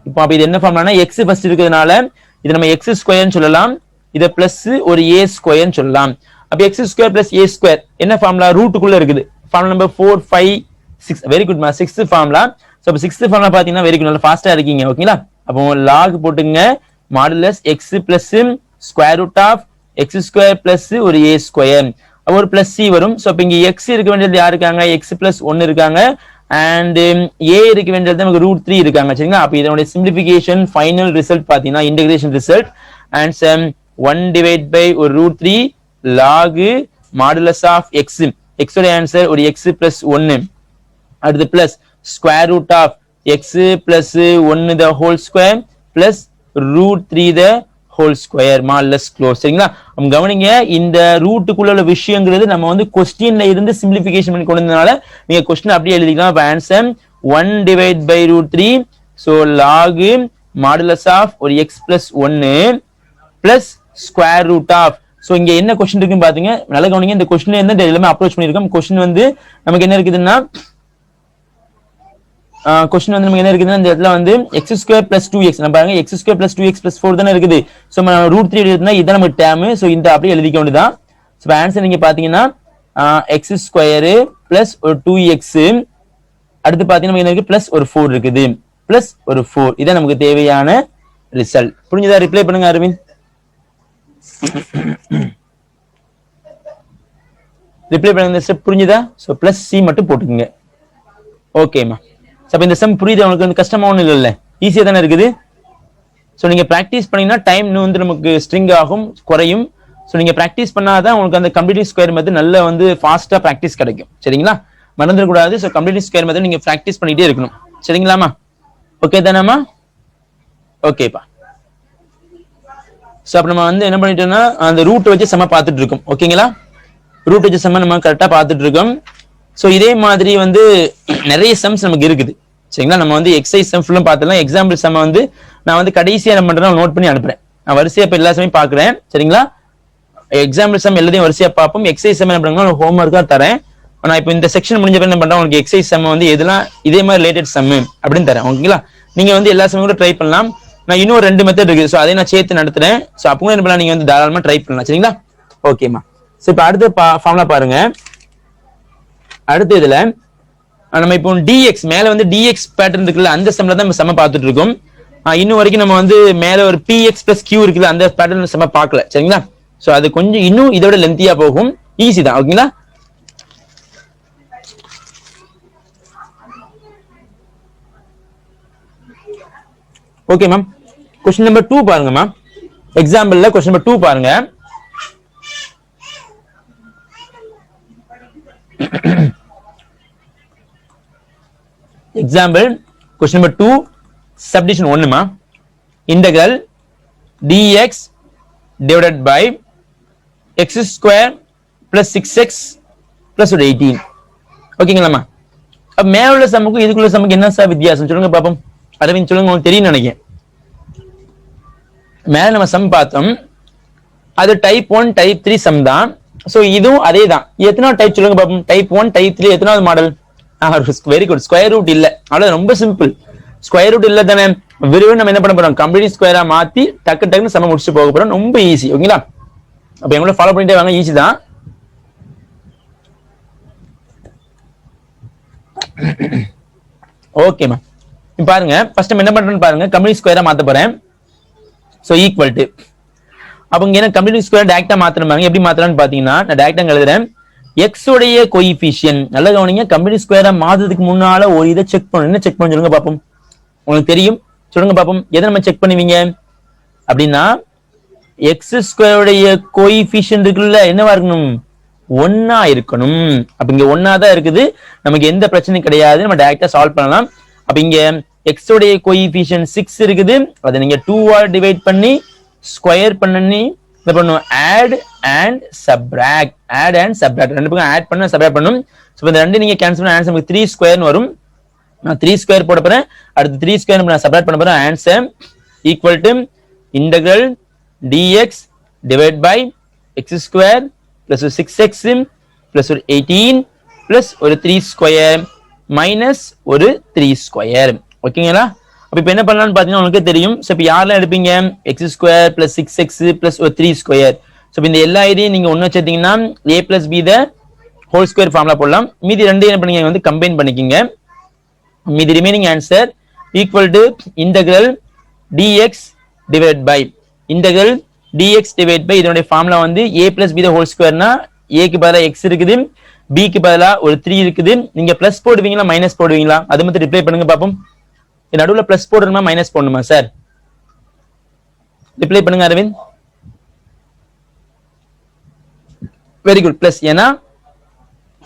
இப்போ அப்ப இது என்ன ஃபார்முலானா x ஃபர்ஸ்ட் இருக்கிறதுனால இது நம்ம x ஸ்கொயர்னு சொல்லலாம். இத பிளஸ் ஒரு a ஸ்கொயர்னு சொல்லலாம். அப்ப x square plus a square என்ன ஃபார்முலா? ரூட்டுக்குள்ள இருக்குது. ஃபார்முலா நம்பர் 4 5 6 வெரி குட் மா. 6th formula. சோ அப்ப 6th ஃபார்முலா பாத்தீங்கன்னா வெரி குட், நல்லா ஃபாஸ்டா இருக்கீங்க. ஓகேங்களா? அப்போ log போட்டுங்க modulus x plus square root of x square plus ஒரு a ஸ்கொயர் ஒரு பிளஸ் c வரும். சோ அப்ப இங்க x இருக்க வேண்டியது யார் இருக்காங்க? x பிளஸ் 1 இருக்காங்க and a இருக்க வேண்டியது நமக்கு √3 இருக்காங்க சரிங்களா. அப்ப இதனுடைய சிம்பிளிஃபிகேஷன் ஃபைனல் ரிசல்ட் பாத்தீங்கன்னா integration result and 1 divide by ஒரு √3 log modulus of x. x உடைய ஆன்சர் ஒரு x பிளஸ் 1. அடுத்து plus square root of x plus 1 the whole square plus √3 the whole square modulus close சரிங்களா. நம்ம கவனிங்க, இந்த ரூட்டுக்குள்ள உள்ள விஷயங்கிறது நம்ம வந்து क्वेश्चनல இருந்து சிம்பிளிஃபிகேஷன் பண்ணி கொண்டு வந்தனால நீங்க क्वेश्चन அப்படியே எழுதிக்கலாம். அப்ப answer 1 divide by √3 so log modulus of ஒரு x plus 1 plus square root of. So இங்க என்ன क्वेश्चन இருக்குன்னு பாத்தீங்க, நல்லா கவனிங்க. இந்த क्वेश्चनல என்ன எல்லாமே அப்ரோச் பண்ணிருக்கோம். क्वेश्चन வந்து நமக்கு என்ன இருக்குதுன்னா கொஸ்டின் வந்து நமக்கு என்ன இருக்குதுன்னா இந்த இடத்துல வந்து எக்ஸ் ஸ்கொயர் பிளஸ் 2x நம்ம பாருங்க X square plus 2x plus 4 தானே இருக்குது. ஸோ நம்ம √3 எழுதுனா இதான் நமக்கு டேர்ம். ஸோ இந்த அப்படியே எழுதிக்க வேண்டியதான். ஸோ ஆன்சர் நீங்க பாத்தீங்கன்னா எக்ஸ் ஸ்கொயரு பிளஸ் ஒரு 2x அடுத்து பாத்தீங்கன்னா என்ன இருக்கு பிளஸ் ஒரு 4 இருக்குது பிளஸ் ஒரு 4 இதான் நமக்கு தேவையான ரிசல்ட். புரிஞ்சுதா? ரிப்ளை பண்ணுங்க அரவிந்த். ரிப்ளை பண்ணுங்க ஸ்டெப் புரிஞ்சுதா? ஸோ பிளஸ் சி மட்டும் போட்டுக்கோங்க. ஓகேம்மா. அப்ப இந்த சம் புரியுது உங்களுக்கு? வந்து கஷ்டமா ஒன்றும் இல்லைல்ல, ஈஸியா தானே இருக்குது. ஸோ நீங்க பிராக்டிஸ் பண்ணீங்கன்னா டைம் இன்னும் வந்து நமக்கு ஸ்ட்ரிங் ஆகும் குறையும். ஸோ நீங்க பிராக்டிஸ் பண்ணாதான் உங்களுக்கு அந்த கம்ப்ளீட் ஸ்கொயர் மெத்தட் நல்ல வந்து ஃபாஸ்டா பிராக்டிஸ் கிடைக்கும். சரிங்களா? மறந்துடக்கூடாது. ஸோ கம்ப்ளீட் ஸ்கொயர் மெத்தட் நீங்க பிராக்டிஸ் பண்ணிட்டே இருக்கணும். சரிங்களாமா? ஓகே தானேம்மா? ஓகேப்பா. ஸோ அப்ப நம்ம வந்து என்ன பண்ணிட்டோம்னா அந்த ரூட் வச்சு செம்ம பார்த்துட்டு இருக்கோம். ஓகேங்களா? ரூட் வச்சு செம்ம நம்ம கரெக்டா பார்த்துட்டு இருக்கோம். ஸோ இதே மாதிரி வந்து நிறைய சம்ஸ் நமக்கு இருக்குது. சரிங்களா? நம்ம வந்து எக்ஸசைஸ் சம் ஃபுல்லும் பார்த்துலாம். எக்ஸாம்பிள் சம் வந்து நான் வந்து கடைசியா என்ன பண்றேன் நோட் பண்ணி அனுப்புறேன். நான் வரிசையா இப்ப எல்லா சமயம் பாக்குறேன். சரிங்களா? எக்ஸாம்பிள் சம் எல்லாத்தையும் வரிசையா பார்ப்போம். எக்ஸசைஸ் சம் என்ன பண்ணுங்க ஹோம் ஒர்க்கா தரேன். நான் இப்போ இந்த செக்ஷன் முடிஞ்ச என்ன பண்றேன் உங்களுக்கு எக்ஸசைஸ் சம் வந்து எதெல்லாம் இதே மாதிரி ரிலேட்டட் சம் அப்படின்னு தரேன். ஓகேங்களா? நீங்க வந்து எல்லா சமயம் கூட ட்ரை பண்ணலாம். நான் இன்னும் 2 மெத்தட் இருக்கு. ஸோ அதை நான் சேர்த்து நடத்துறேன். ஸோ அப்போ என்ன பண்ணலாம் நீங்க வந்து தாராளமா ட்ரை பண்ணலாம். சரிங்களா? ஓகேமா. ஸோ இப்போ அடுத்த ஃபார்முலா பாருங்க. அடுத்து இதுல நம்ம இப்போ dx மேல வந்து dx பேட்டர்ன் இருக்குல்ல அந்த சம்ல தான் நம்ம சம பார்த்துட்டு இருக்கோம். இன்னும் வரைக்கும் நம்ம வந்து மேல ஒரு px plus q இருக்குல்ல அந்த பேட்டர்ன் சம பார்க்கல. சரிங்களா? சோ அது கொஞ்சம் இன்னும் இதோட லென்த்தியா போகும். ஈஸி தான். ஓகேங்களா? Okay ma'am. கொஸ்டின் நம்பர் 2 பாருங்க மேம். எக்ஸாம்பிள்ல கொஸ்டின் நம்பர் 2 பாருங்க. Example, question number 2, subdivision 1 ma. Integral dx divided by x square plus 6x plus 18. ஓகேங்களா? அப்ப மேல உள்ள சம்முக்கு இதுக்குள்ள சம்முக்கு என்ன சார் வித்தியாசம் சொல்லுங்க பாப்போம். அரவிந்த் சொல்லுங்க, உங்களுக்கு தெரியும் நினைக்கிறேன். மேல நம்ம சம் பார்த்தோம், அது டைப் 1 டைப் 3 சம் தான். சோ இதுவும் அதே தான். எத்தனாவது டைப் சொல்லுங்க பாப்போம். டைப் 1 டைப் 3 எத்தனாவது model? Very good. Square root இல்ல. அவ்வளவு ரொம்ப சிம்பிள். ஸ்கொயர் ரூட் இல்ல தானே, விரைவில் நம்ம என்ன பண்ண போறோம் கம்ப்ளீட் ஸ்கொயரா மாத்தி டக்கு டக்குன்னு சம முடிச்சு போக போறோம். ரொம்ப ஈஸி. ஓகேங்களா? அப்ப எங்களோட ஃபாலோ பண்ணிட்டே வாங்க. ஈஸி தான். ஓகேமா. இப்ப பாருங்க ஃபர்ஸ்ட் நம்ம என்ன பண்றோம்னு பாருங்க. கம்ப்ளீட் ஸ்கொயரா மாத்த போறேன். சோ ஈக்குவல் டு அப்ப இங்க என்ன கம்ப்ளீட் ஸ்கொயர் டைரக்டா மாத்தணும் பாருங்க. எப்படி மாத்தலாம்னு பாத்தீங்கன்னா நான் டைரக்டா எழுதுறேன். x உடைய கோஎஃபிஷியன்ட் நல்ல கவனிங்க. கம்ப்ளீட் ஸ்கொயரா மாத்ததுக்கு முன்னால ஒரு இதை செக் பண்ணணும். என்ன செக் பண்ண சொல்லுங்க பாப்போம். உங்களுக்கு தெரியும் சொல்லுங்க பாப்போம். எதை நம்ம செக் பண்ணுவீங்க அப்படின்னா எக்ஸ் ஸ்கொயருடைய கோஎஃபிஷியன்ட் இருக்குல்ல என்னவா இருக்கணும் 1 இருக்கணும். அப்ப இங்க 1 தான் இருக்குது. நமக்கு எந்த பிரச்சனையும் கிடையாது. நம்ம டைரக்டா சால்வ் பண்ணலாம். அப்ப இங்க எக்ஸ் உடைய கோஎஃபிஷியன்ட் 6 இருக்குது. அதை நீங்க 2 ஆல் டிவைட் பண்ணி ஸ்கொயர் பண்ணி என்ன பண்ணுவோம் add and subtract. Add and subtract ரெண்டு பக்கம் ஆட் பண்ண சப்ட்ராக்ட் பண்ணும். சோ இந்த ரெண்டு நீங்க கேன்சல் பண்ண ஆன்சர் நமக்கு 3 ஸ்கொயர்னு வரும். நான் 3 ஸ்கொயர் போட போறேன். அடுத்து 3 ஸ்கொயர் நான் சப்ட்ராக்ட் பண்ண போறேன். Answer equal to integral dx divide by x square plus 6x plus 18 plus 3 square minus 3 square. ஓகேங்களா? அப்ப இப்ப என்ன பண்ணலாம்னு பாத்தீங்கன்னா உங்களுக்கு தெரியும். சோ இப்ப யாரெல்லாம் எடுப்பீங்க x square plus 6x plus 3 square. So இந்த எல்லா இதையும் நீங்க ஒண்ணு வச்சிட்டீங்கன்னா a plus b the whole square formula போடலாம். மீதி ரெண்டு என்ன பண்ணீங்க வந்து கம்பைன் பண்ணிக்கீங்க. மீதி remaining answer equal to integral dx divide by integral dx divide by இதனுடைய ஃபார்முலா வந்து a plus b the whole ஸ்கொயர்னா a க்கு பதிலா x இருக்குது, b க்கு பதிலா 3 இருக்குது. நீங்க பிளஸ் போடுவீங்களா மைனஸ் போடுவீங்களா அது மட்டும் ரிப்ளை பண்ணுங்க பாப்போம். நடுவுல பிளஸ் போடணுமா மைனஸ் போடணுமா சார்? ரிப்ளை பண்ணுங்க அரவிந்த். Very good. பிளஸ் ஏன்னா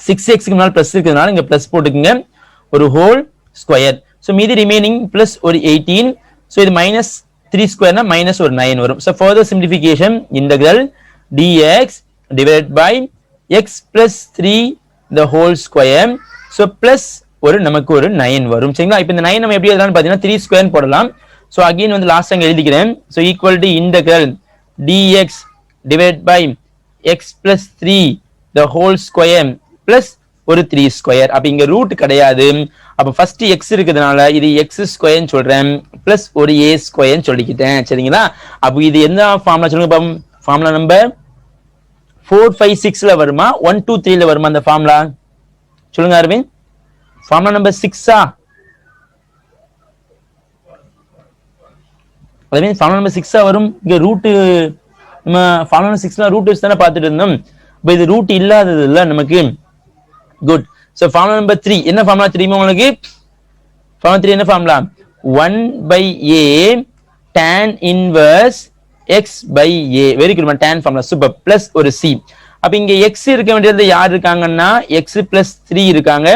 6x க்கு முன்னால பிளஸ் இருக்கிறதுனால இங்க பிளஸ் போட்டுக்குங்க. ஒரு ஹோல் ஸ்கொயர். சோ மீதி ரிமைனிங் பிளஸ் 18. சோ இது மைனஸ் 3 ஸ்கொயர்னா மைனஸ் 9 வரும். So further simplification integral dx divided by x plus 3 the whole square. So plus நமக்கு ஒரு 9 வரும். சரிங்களா? இப்போ இந்த 9 நம்ம எப்படி எழுதலாம்னு பாத்தீங்கன்னா 3 ஸ்கொயர் போடலாம். சோ அகைன் வந்து லாஸ்ட் அங்க எழுதிக்கிறேன். So equal to integral dx divide by x plus 3 the whole square plus ஒரு 3 ஸ்கொயர். அப்ப இங்க ரூட் கிடையாது. அப்ப ஃபர்ஸ்ட் எக்ஸ் இருக்கிறதுனால இது எக்ஸ் ஸ்கொயர்னு சொல்றேன் பிளஸ் ஒரு ஏ ஸ்கொயர்னு சொல்லிக்கிட்டேன். சரிங்களா? அப்ப இது என்ன ஃபார்முலா சொல்லுங்க பாப்போம். ஃபார்முலா நம்பர் 4 5 6ல வருமா 1 2 3ல வருமா அந்த ஃபார்முலா சொல்லுங்க அரவிந்த். Formula number 6ஆ? அதே ஃபார்முலா நம்பர் 6ஆ வரும். இங்க ரூட் நம்ம ஃபார்முலா நம்பர் 6ல ரூட் வச்சு தானே பார்த்துட்டு இருந்தோம். இப்போ இது ரூட் இல்லாதது இல்ல நமக்கு. குட். சோ ஃபார்முலா நம்பர் 3 என்ன ஃபார்முலா தெரியுமா உங்களுக்கு? ஃபார்முலா 3 என்ன formula? 1 by a tan inverse x by a. Very good man. tan formula super. Plus ஒரு c. அப்ப இங்க x இருக்க வேண்டியது யார் இருக்காங்கன்னா x plus 3 இருக்காங்க.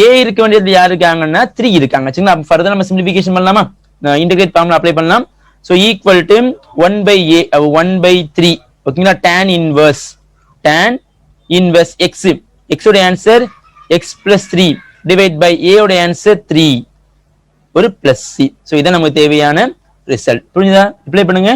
a இருக்க வேண்டியது யார் இருக்காங்கன்னா 3 இருக்காங்க. சரிங்களா? அப்ப ஃபர்தர் நம்ம சிம்பிளிஃபிகேஷன் பண்ணலாமா? இன்டகிரேட் ஃபார்முலா அப்ளை பண்ணலாம். So equal to 1 by a 1 by 3 ஓகேங்களா? tan inverse x. x ஓட answer x plus 3 divide by a ஓட ஆன்சர் 3 ஒரு பிளஸ் c. சோ இதான் நமக்கு தேவையான ரிசல்ட். புரியுதா? அப்ளை பண்ணுங்க.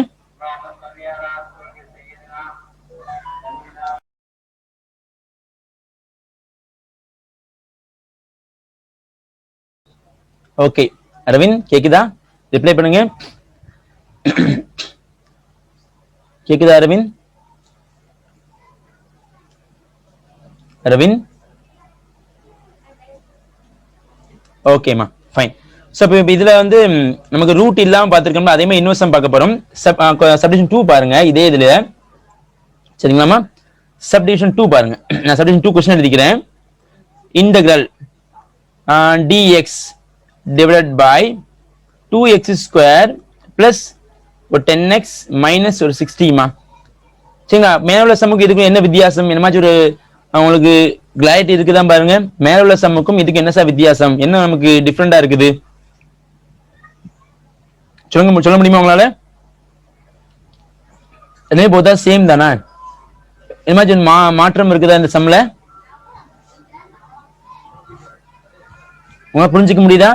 ஓகே அரவிந்த் கேக்குதா? ரிப்ளை பண்ணுங்க. கேக்குதா அரவிந்த்? அரவிந்த் ஓகேமா ஃபைன். சோ இப்போ இதுல வந்து நமக்கு ரூட் இல்லாம பாத்துருக்கோம்ல, அதே மாதிரி இன்வெர்ஸ் பார்க்க போறோம். சப்டிவிஷன் 2 பாருங்க இதே இதுல. சரிங்களாமா? சப்டிவிஷன் 2 பாருங்க. நான் சப்டிவிஷன் 2 क्वेश्चन எழுதிக்கிறேன். Integral dx divided by 2x square plus ஒரு 10x minus ஒரு 60 மா. சரிங்களா? மேல உள்ள சம்முக்கு இதுக்கும் என்ன வித்தியாசம்? என்ன மாதிரி ஒரு உங்களுக்கு கிளாரிட்டி இருக்குதான் பாருங்க. மேல உள்ள சம்முக்கும் இதுக்கு என்ன சார் வித்தியாசம்? என்ன நமக்கு டிஃபரெண்டா இருக்குது சொல்ல முடியுமா உங்களால? என்ன போதா சேம் தானா? என்ன மாதிரி மாற்றம் இருக்குதா இந்த சம்ல? உங்களால புரிஞ்சுக்க முடியுதா?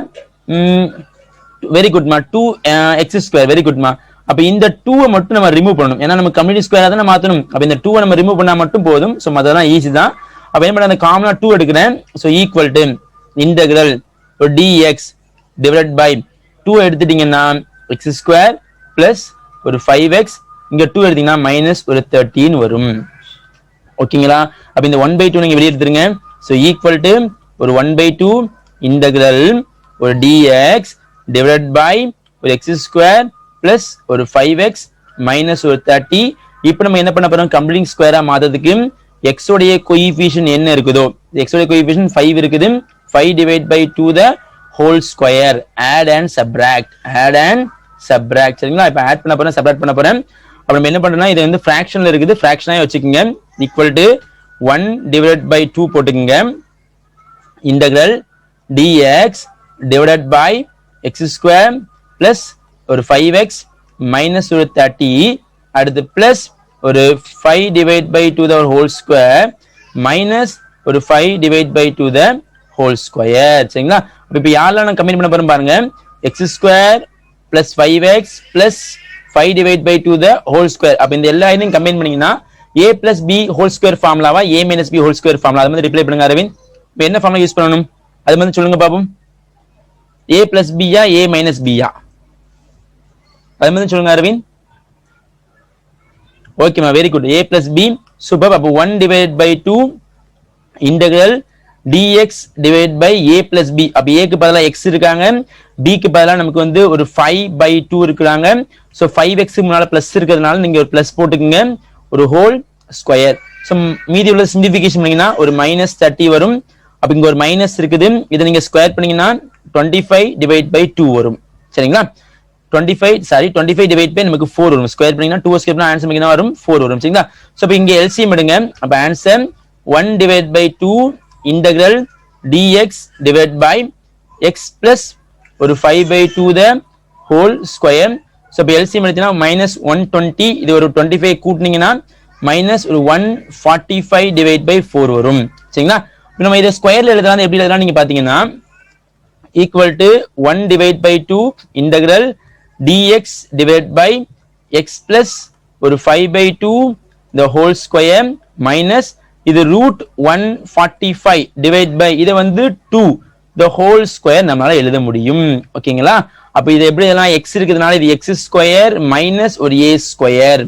வெரி குட்மா. 2x square. வெரி குட்மா. அப்ப இந்த 2 மட்டும் நம்ம ரிமூவ் பண்ணணும். ஏன்னா நம்ம கம்ப்ளீட் ஸ்கொயரா தான் மாத்தணும். அப்ப இந்த 2 நம்ம ரிமூவ் பண்ணா மட்டும் போதும். சோ அதெல்லாம் ஈஸி தான். அப்ப என்ன பண்ண அந்த காமனா 2 எடுக்கிறேன். So equal to integral dx divided by 2 எடுத்துட்டீங்கன்னா x ஸ்கொயர் பிளஸ் ஒரு 5x இங்க 2 எடுத்தீங்கன்னா மைனஸ் ஒரு 13 வரும். ஓகேங்களா? அப்ப இந்த 1/2 நீங்க வெளிய எடுத்துருங்க. சோ ஈக்குவல் டு ஒரு 1/2 இன்டகிரல் ஒரு dx டிவைடட் பை ஒரு x ஸ்கொயர் பிளஸ் ஒரு 5x மைனஸ் ஒரு 30. இப்போ நம்ம என்ன பண்ண போறோம்? கம்ப்ளீட் ஸ்கொயரா மாத்ததுக்கு x உடைய கோஎஃபிஷியன்ட் என்ன இருக்குதோ, x உடைய கோஎஃபிஷியன்ட் 5 இருக்குது. 5 divide by 2 the whole square. Add and subtract. சரிங்களா? இப்போ ஆட் பண்ண போறேன், சப்ட்ராக்ட் பண்ண போறேன். அப்ப நம்ம என்ன பண்றோம்னா இது வந்து ஃபிராக்ஷன்ல இருக்குது, ஃபிராக்ஷனா வச்சுக்கோங்க. ஈக்குவல் டு 1 டிவைட் பை 2 போட்டுக்கோங்க. Integral dx divided by x square plus ஒரு 5x minus ஒரு 30 அடுத்து plus ஒரு 5 divide by 2 the whole square minus ஒரு 5 divide by 2 the whole square. சரிங்களா? இப்போ யாரெல்லாம் நான் கம்பைன் பண்ண போறேன் பாருங்க. x square plus 5x plus 5 divide by 2 the whole square. அப்ப இந்த எல்லா இதையும் கம்பைன் பண்ணீங்கன்னா a plus b whole square ஃபார்முலாவா a minus b whole square formula. அது மாதிரி ரிப்ளை பண்ணுங்க அரவிந்த். இப்போ என்ன ஃபார்முலா யூஸ் பண்ணணும் அது மாதிரி சொல்லுங்க பாப்போம். a plus b yeah a minus b யா அது மாதிரி சொல்லுங்க அரவிந்த். ஓகேமா very good. a plus b super. அப்போ 1 divided by 2 integral dx divided by a plus b. அப்ப a க்கு பதிலா x இருக்காங்க, b க்கு பதிலா நமக்கு வந்து ஒரு 5/2 இருக்காங்க. சோ 5x முன்னால பிளஸ் இருக்கிறதுனால நீங்க ஒரு பிளஸ் போட்டுக்கங்க. ஒரு ஹோல் ஸ்கொயர். சோ மீதி உள்ள சிம்பிளிஃபிகேஷன் பண்ணீங்கன்னா ஒரு -30 வரும். அப்ப இங்க ஒரு மைனஸ் இருக்குது. இதை நீங்க ஸ்கொயர் பண்ணீங்கன்னா 25 டிவைட் பை 2 வரும். சரிங்களா? 25 டிவைட் பை நமக்கு 4 வரும். ஸ்கொயர் பண்ணீங்கன்னா 2 ஸ்கொயர் பண்ணா ஆன்சர் என்ன வரும்? 4 வரும். சரிங்களா? சோ இப்போ இங்க எல்சிஎம் எடுங்க. அப்ப answer 1 divide by 2 integral dx divide by x plus ஒரு 5/2 த ஹோல் ஸ்கொயர். சோ இப்போ எல்சிஎம் எடுத்தீங்கன்னா -120 இது ஒரு 25 கூட்டினீங்கன்னா மைனஸ் ஒரு 145 டிவைட் பை 4 வரும். சரிங்களா? நம்ம இதை ஸ்கொயர்ல எழுதலாம். எப்படி எழுதலாம் நீங்க பாத்தீங்கன்னா equal to 1 divide by 2 integral dx divide by x plus ஒரு 5/2 the whole square minus இது ரூட் 145 டிவைட் பை இதை வந்து 2 the whole square நம்மளால எழுத முடியும். ஓகேங்களா? அப்ப இது எப்படி எல்லாம் x இருக்குதுனால இது x ஸ்கொயர் மைனஸ் ஒரு a square,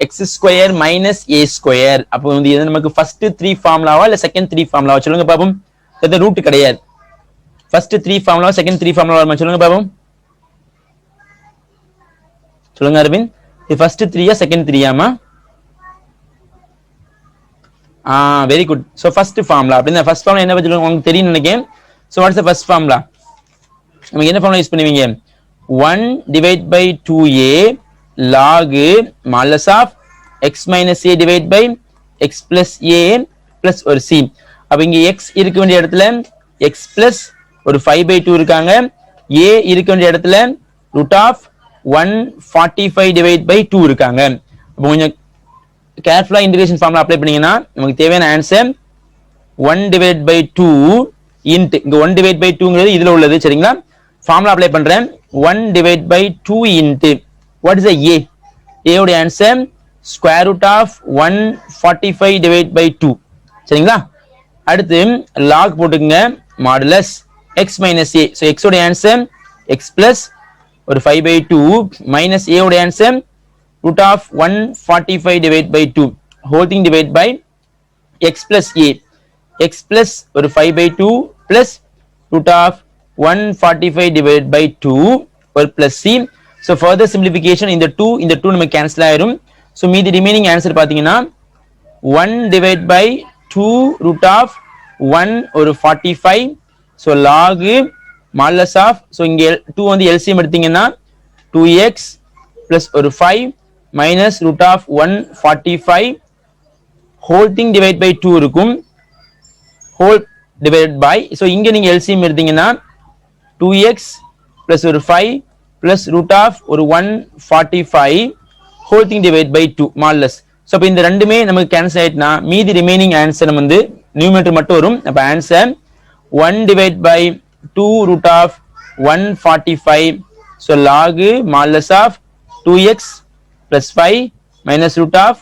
x square minus a square. அப்போ வந்து இது நமக்கு ஃபர்ஸ்ட் 3 ஃபார்முலாவா இல்ல செகண்ட் 3 ஃபார்முலாவா சொல்லுங்க பாப்போம். இது ரூட் கிடையாது. ஃபர்ஸ்ட் 3 ஃபார்முலாவா செகண்ட் 3 ஃபார்முலாவா சொல்லுங்க பாப்போம். சொல்லுங்க அரவிந்த், இது ஃபர்ஸ்ட் 3யா செகண்ட் 3யாமா? Very good. So first formula. அப்படினா ஃபர்ஸ்ட் ஃபார்முலா என்ன பத்தி உங்களுக்கு தெரியும் நினைக்கிறேன். So what's the first formula? நம்ம என்ன ஃபார்முலா யூஸ் பண்ணுவீங்க? 1 divide by 2a log modulus of x minus a divide by x plus a plus ஒரு c. அப்ப இங்க x இருக்க வேண்டிய இடத்துல x plus ஒரு 5/2 இருக்காங்க, a இருக்க வேண்டிய இடத்துல root of 145 டிவைட் பை 2 இருக்காங்க. அப்ப கொஞ்சம் கேர்ஃபுல்லா இன்டகிரேஷன் ஃபார்முலா அப்ளை பண்ணீங்கன்னா நமக்கு தேவையான ஆன்சர் 1 டிவைட் பை 2 இன்ட் இங்க 1 டிவைட் பை 2ங்கிறது இதுல உள்ளது. சரிங்களா? ஃபார்முலா அப்ளை பண்றேன். 1 டிவைட் பை 2 இன்ட் what is the a? a உடைய answer square root of 145 divide by 2. சரிங்களா? அடுத்து log போட்டுக்கங்க modulus x minus a. so x உடைய ஆன்சர் x plus ஒரு 5/2 minus a உடைய answer root of 145 divide by 2 whole thing divide by x plus a. x plus ஒரு 5/2 plus root of 145 divided by 2 ஒரு plus c. so further simplification இந்த 2 நமக்கு cancel ஆயிரும். so மீதி remaining answer பாத்தீங்கன்னா 1 divided by 2 root of 1 ஒரு 45. so log modulus of so இங்க 2 வந்து LCM எடுத்தீங்கன்னா 2x plus ஒரு 5 minus root of 145 whole thing divide by 2 இருக்கும், whole divided by so இங்க நீங்க LCM எடுத்தீங்கன்னா 2x plus ஒரு 5 plus root of ஒரு 145 whole thing divide by 2 modulus. so அப்ப இந்த ரெண்டுமே நமக்கு கேன்சல் ஆயிட்டுனா மீதி ரிமைனிங் ஆன்சர் நம்ம வந்து நியூமரேட்டர் மட்டும் வரும். அப்ப answer 1 divide by 2 root of 145. so log modulus of 2x plus 5 minus root of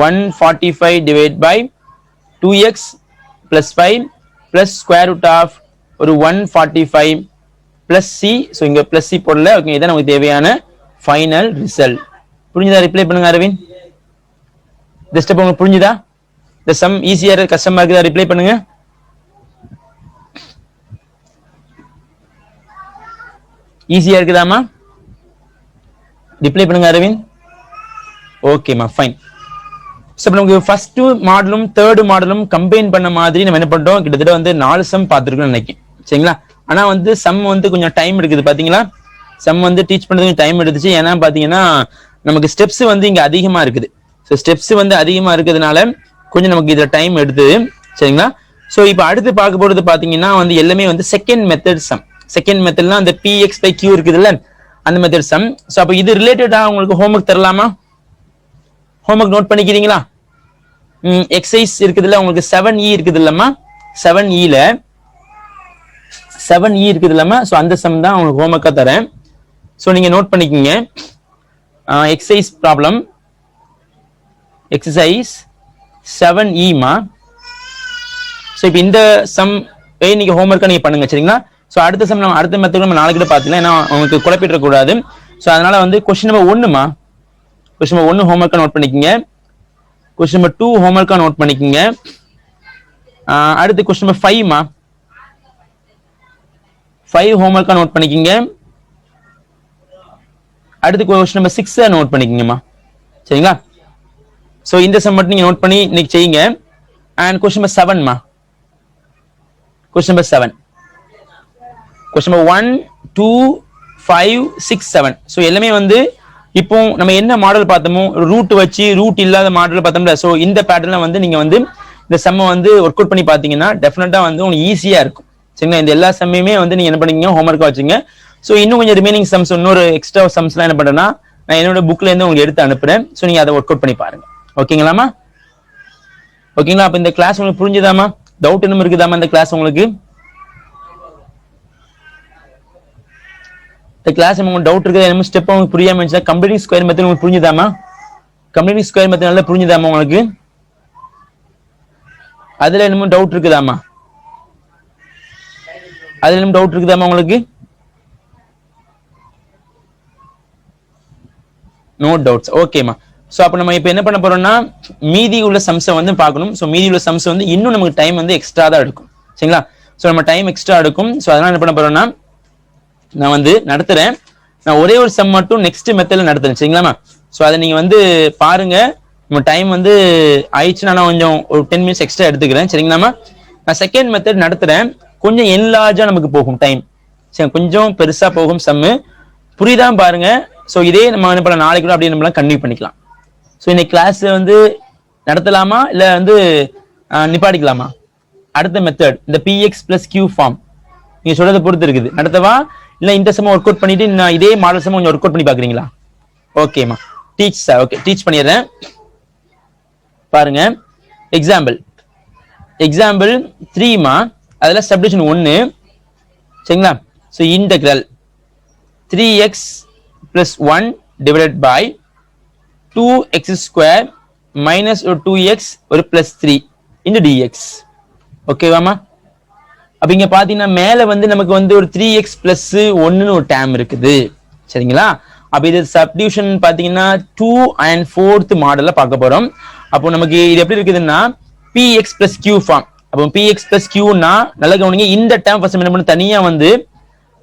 145 divided by 2x plus 5 plus square root of ஒரு 145 plus c. so இங்க plus c போடல. Okay, இதான் நமக்கு தேவையான ஃபைனல் ரிசல்ட். புரிஞ்சுதா? ரிப்ளை பண்ணுங்க அரவிந்த். இந்த step உங்களுக்கு புரிஞ்சுதா? இந்த சம் ஈஸியா இருக்கு கஷ்டமா இருக்குதா? ரிப்ளை பண்ணுங்க. ஈஸியா இருக்குதாமா? ரிப்ளை பண்ணுங்க அரவிந்த். ஓகேமா, ஃபைன். சோ நமக்கு ஃபர்ஸ்ட் மாடலும் தேர்ட் மாடலும் கம்பைன் பண்ண மாதிரி நம்ம என்ன பண்றோம், கிட்டத்தட்ட வந்து 4 சம் பார்த்திருக்கோம் நினைக்கிறேன். சரிங்களா? ஆனா வந்து சம் வந்து கொஞ்சம் டைம் எடுக்குது பாத்தீங்களா? சம் வந்து டீச் பண்றதுக்கு டைம் எடுத்துச்சு. ஏன்னா பாத்தீங்கன்னா நமக்கு ஸ்டெப்ஸ் வந்து இங்க அதிகமா இருக்குது. ஸோ ஸ்டெப்ஸ் வந்து அதிகமா இருக்கிறதுனால கொஞ்சம் நமக்கு இதுல டைம் எடுத்துது. சரிங்களா? ஸோ இப்போ அடுத்து பார்க்க போறது பாத்தீங்கன்னா வந்து எல்லாமே வந்து செகண்ட் மெத்தட் சம். செகண்ட் மெத்தட்னா அந்த px/q இருக்குதுல்ல, அந்த மெத்தட் சம். ஸோ அப்போ இது ரிலேட்டடா உங்களுக்கு ஹோம்ஒர்க் தரலாமா? ஹோம்ஒர்க் நோட் பண்ணிக்கிறீங்களா? எக்ஸசைஸ் இருக்குதுல்ல உங்களுக்கு 7e இருக்குது இல்லம்மா, 7eல 7e இருக்குது இல்லம்மா. ஸோ அந்த சம் தான் உங்களுக்கு ஹோம்ஒர்க்கா தரேன். ஸோ நீங்க நோட் பண்ணிக்கோங்க. எக்ஸசைஸ் ப்ராப்ளம் எக்ஸசைஸ் 7e மா. ஸோ இப்போ இந்த சம் நீங்க ஹோம்ஒர்க்கா நீங்க பண்ணுங்க. சரிங்களா? ஸோ அடுத்த சம் நம்ம அடுத்த மெத்தட் நம்ம நாளைக்கு பார்த்துக்கலாம். ஏன்னா உங்களுக்கு குழப்பிட கூடாது. ஸோ அதனால வந்து கொஸ்டின் நம்பர் 1மா, கொஸ்டின் நம்பர் 1 ஹோம்ஒர்க்கா நோட் பண்ணிக்கோங்க. கொஸ்டின் நம்பர் 2 ஹோம்ஒர்க்கா நோட் பண்ணிக்கோங்க. அடுத்து கொஸ்டின் நம்பர் 5மா, 5 ஹோம்ஒர்க்கா நோட் பண்ணிக்கோங்க. அடுத்து கொஸ்டின் நம்பர் 6 நோட் பண்ணிக்கோங்கம்மா. சரிங்களா? ஸோ இந்த சம் மட்டும் நீங்க நோட் பண்ணி இன்னைக்கு செய்யுங்க. அண்ட் கொஸ்டின் நம்பர் 7மா, question number 7, question number 1 2 5 6 7. So எல்லாமே வந்து இப்போ நம்ம என்ன மாடல் பார்த்தோமோ ரூட் வச்சு ரூட் இல்லாத மாடல் பார்த்தோம்ல. ஸோ இந்த பேட்டர்ல வந்து நீங்க வந்து இந்த சம்மை வந்து ஒர்க் அவுட் பண்ணி பார்த்தீங்கன்னா டெஃபினட்டா வந்து உங்களுக்கு ஈஸியா இருக்கும். சரிங்களா? இந்த எல்லா சம்மையுமே வந்து நீங்க என்ன பண்ணீங்க, ஹோம்ஒர்க்கா வச்சுங்க. ஸோ இன்னும் கொஞ்சம் ரிமைனிங் சம்ஸ், இன்னொரு எக்ஸ்ட்ரா சம்ஸ்லாம் என்ன பண்றேன்னா நான் என்னோட புக்ல இருந்து உங்களுக்கு எடுத்து அனுப்புறேன். ஸோ நீங்க அதை ஒர்க் அவுட் பண்ணி பாருங்க. ஓகேங்களாமா? ஓகேங்களா? அப்ப இந்த கிளாஸ் உங்களுக்கு புரிஞ்சுதாமா? டவுட் இன்னும் இருக்குதாமா இந்த கிளாஸ் உங்களுக்கு? இந்த கிளாஸ் உங்களுக்கு டவுட் இருக்குது, என்ன ஸ்டெப் உங்களுக்கு புரியாம இருந்துச்சா? கம்ப்ளீட்டிங் ஸ்கொயர் மெத்தட் உங்களுக்கு புரிஞ்சுதாமா? கம்ப்ளீட்டிங் ஸ்கொயர் மெத்தட் நல்லா புரிஞ்சுதாமா உங்களுக்கு? அதுல என்னமோ டவுட் இருக்குதாமா? அதுல என்னமோ டவுட் இருக்குதாமா உங்களுக்கு? No doubts. ஓகேமா. சோ அப்ப நம்ம இப்ப என்ன பண்ண போறோம்னா மீதி உள்ள சம்ஸை வந்து பார்க்கணும். சோ மீதி உள்ள சம்ஸ் வந்து இன்னும் நமக்கு டைம் வந்து எக்ஸ்ட்ரா தான் எடுக்கும். சரிங்களா? சோ நம்ம டைம் எக்ஸ்ட்ரா எடுக்கும். சோ அதனால என்ன பண்ண போறோம்னா நான் வந்து நடத்துறேன். நான் ஒரே ஒரு சம் மட்டும் நெக்ஸ்ட் மெத்தட்ல நடத்துறேன். சரிங்களாமா? சோ அதை நீங்க வந்து பாருங்க. நம்ம டைம் வந்து ஆயிடுச்சுன்னா நான் கொஞ்சம் ஒரு 10 மினிட்ஸ் எக்ஸ்ட்ரா எடுத்துக்கிறேன். சரிங்களாமா? நான் செகண்ட் மெத்தட் நடத்துறேன். கொஞ்சம் என்லார்ஜா நமக்கு போகும் டைம். சரி, கொஞ்சம் பெருசா போகும் சம்மு. புரியுதான் பாருங்க. சோ இதே நம்ம என்ன பண்ணலாம், நாளைக்கு கூட அப்படியே நம்மளாம் கன்டினியூ பண்ணிக்கலாம். சோ இன்னைக்கு கிளாஸ் வந்து நடத்தலாமா இல்ல வந்து நிப்பாட்டிக்கலாமா? அடுத்த மெத்தட் இந்த px plus q ஃபார்ம் நீங்க சொல்றதை பொறுத்து இருக்குது. நடத்தவா இல்ல இந்த சம ஒர்க் அவுட் பண்ணிட்டு நான் இதே மாடல் சம கொஞ்சம் ஒர்க் அவுட் பண்ணி பாக்குறீங்களா? ஓகேமா, டீச் சார். ஓகே, டீச் பண்ணிடுறேன். பாருங்க எக்ஸாம்பிள் 3 மா, அதுல சப்டிவிஷன் 1. சரிங்களா? So integral 3x plus 1 divided by 2x square minus 2x ஒரு plus 3 into dx. ஓகேவாமா? அப்ப இங்க பாத்தீங்கன்னா மேல வந்து நமக்கு வந்து ஒரு 3x plus 1 ஒரு டேம் இருக்குது. சரிங்களா? அப்ப இது சப்டிவிஷன் பாத்தீங்கன்னா 2 and 4th மாடல்ல பார்க்க போறோம். அப்போ நமக்கு இது எப்படி இருக்குதுன்னா px plus q ஃபார்ம். அப்போ px plus q னா நல்லா கவனிங்க. இந்த டேம் ஃபர்ஸ்ட் என்ன பண்ண தனியா வந்து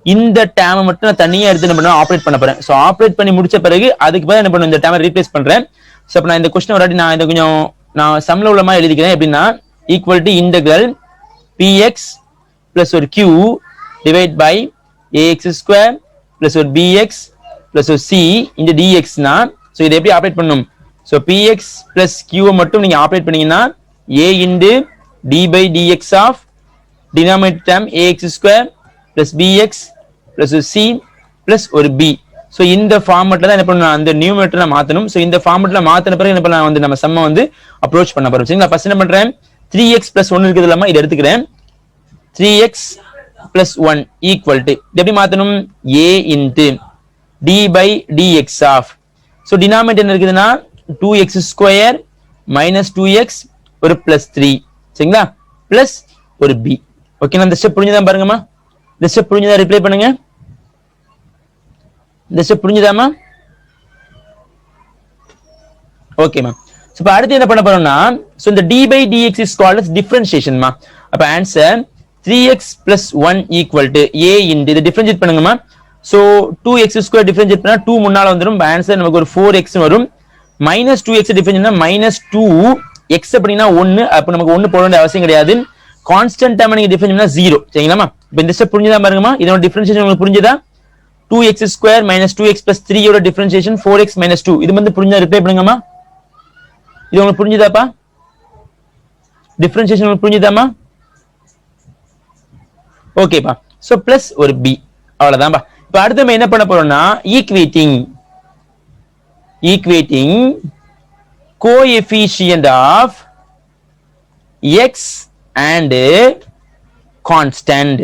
இந்த டேமை மட்டும் நான் தனியா எடுத்து என்ன பண்ணுவேன், ஆப்ரேட் பண்ண போறேன். சோ ஆப்ரேட் பண்ணி முடிச்ச பிறகு அதுக்கு பதிலா என்ன பண்ணுவேன், இந்த டேமை ரீப்ளேஸ் பண்றேன். சோ அப்ப நான் இந்த क्वेश्चन ஒரு வாட்டி நான் இத கொஞ்சம் நான் சம்ல உள்ள மாதிரி எழுதிக்கிறேன். எப்படின்னா equal to integral px plus ஒரு q divide by ax square plus ஒரு bx plus ஒரு c இந்த dx னா சோ இதை எப்படி ஆப்ரேட் பண்ணனும்? சோ px plus q மட்டும் நீங்க ஆப்ரேட் பண்ணீங்கன்னா a into d by dx of denominator term ax square plus bx plus c plus ஒரு b. சோ இந்த ஃபார்மட்ல தான் என்ன பண்ணனும், அந்த நியூமரேட்டரை மாத்தணும். சோ இந்த ஃபார்மட்ல மாத்தின பிறகு என்ன பண்ணலாம், வந்து நம்ம சம்ம வந்து அப்ரோச் பண்ண போறோம். சரிங்களா? ஃபர்ஸ்ட் என்ன பண்றேன், 3x plus 1 இருக்குது இல்லாம இத எடுத்துக்கிறேன். 3x plus 1 equal to இது எப்படி மாத்தணும், a into d by dx of so denominator என்ன இருக்குதுன்னா 2x square minus 2x ஒரு plus 3. சரிங்களா? plus ஒரு b. ஓகே, இந்த ஸ்டெப் புரிஞ்சுதா பாருங்கம்மா. இந்த ஸ்டெப் புரிஞ்சுதா ரிப்ளை பண்ணுங்க. இந்த ஸ்டெப் புரிஞ்சுதாமா? Okay ma'am. சோ இப்ப அடுத்து என்ன பண்ண போறோம்னா சோ இந்த d by dx is called as differentiation மா. அப்ப answer 3x plus 1 equal to a into இத டிஃபரன்ஷியேட் பண்ணுங்கம்மா. சோ 2x square டிஃபரன்ஷியேட் பண்ணா 2 முன்னால வந்துரும். ஆன்சர் நமக்கு ஒரு 4x வரும். minus 2x டிஃபரன்ஷியேட்னா minus 2x அப்படினா 1. அப்ப நமக்கு 1 போட வேண்டிய அவசியம் கிடையாது. கான்ஸ்டன்ட் டேர்ம் நீங்க டிஃபரன்ஷியேட்னா 0. சரிங்களாமா? இப்போ இந்த ஸ்டெப் புரிஞ்சுதா பாருங்கம்மா. இதோட டிஃபரன்ஷியேஷன் உங்களுக்கு புரிஞ்சுதா? 2x square minus 2x plus 3 யோட டிஃபரன்ஷியேஷன் 4x minus 2. இது வந்து புரிஞ்சா ரிப்ளை பண்ணுங்கம்மா. இது உங்களுக்கு புரிஞ்சுதாப்பா? டிஃபரன்ஷியேஷன் உங்களுக்கு புரிஞ்சுதாமா? ஓகேப்பா. சோ பிளஸ் ஒரு b. அவ்வளவுதான்பா. இப்போ அடுத்து நம்ம என்ன பண்ண போறோம்னா equating coefficient of x and constant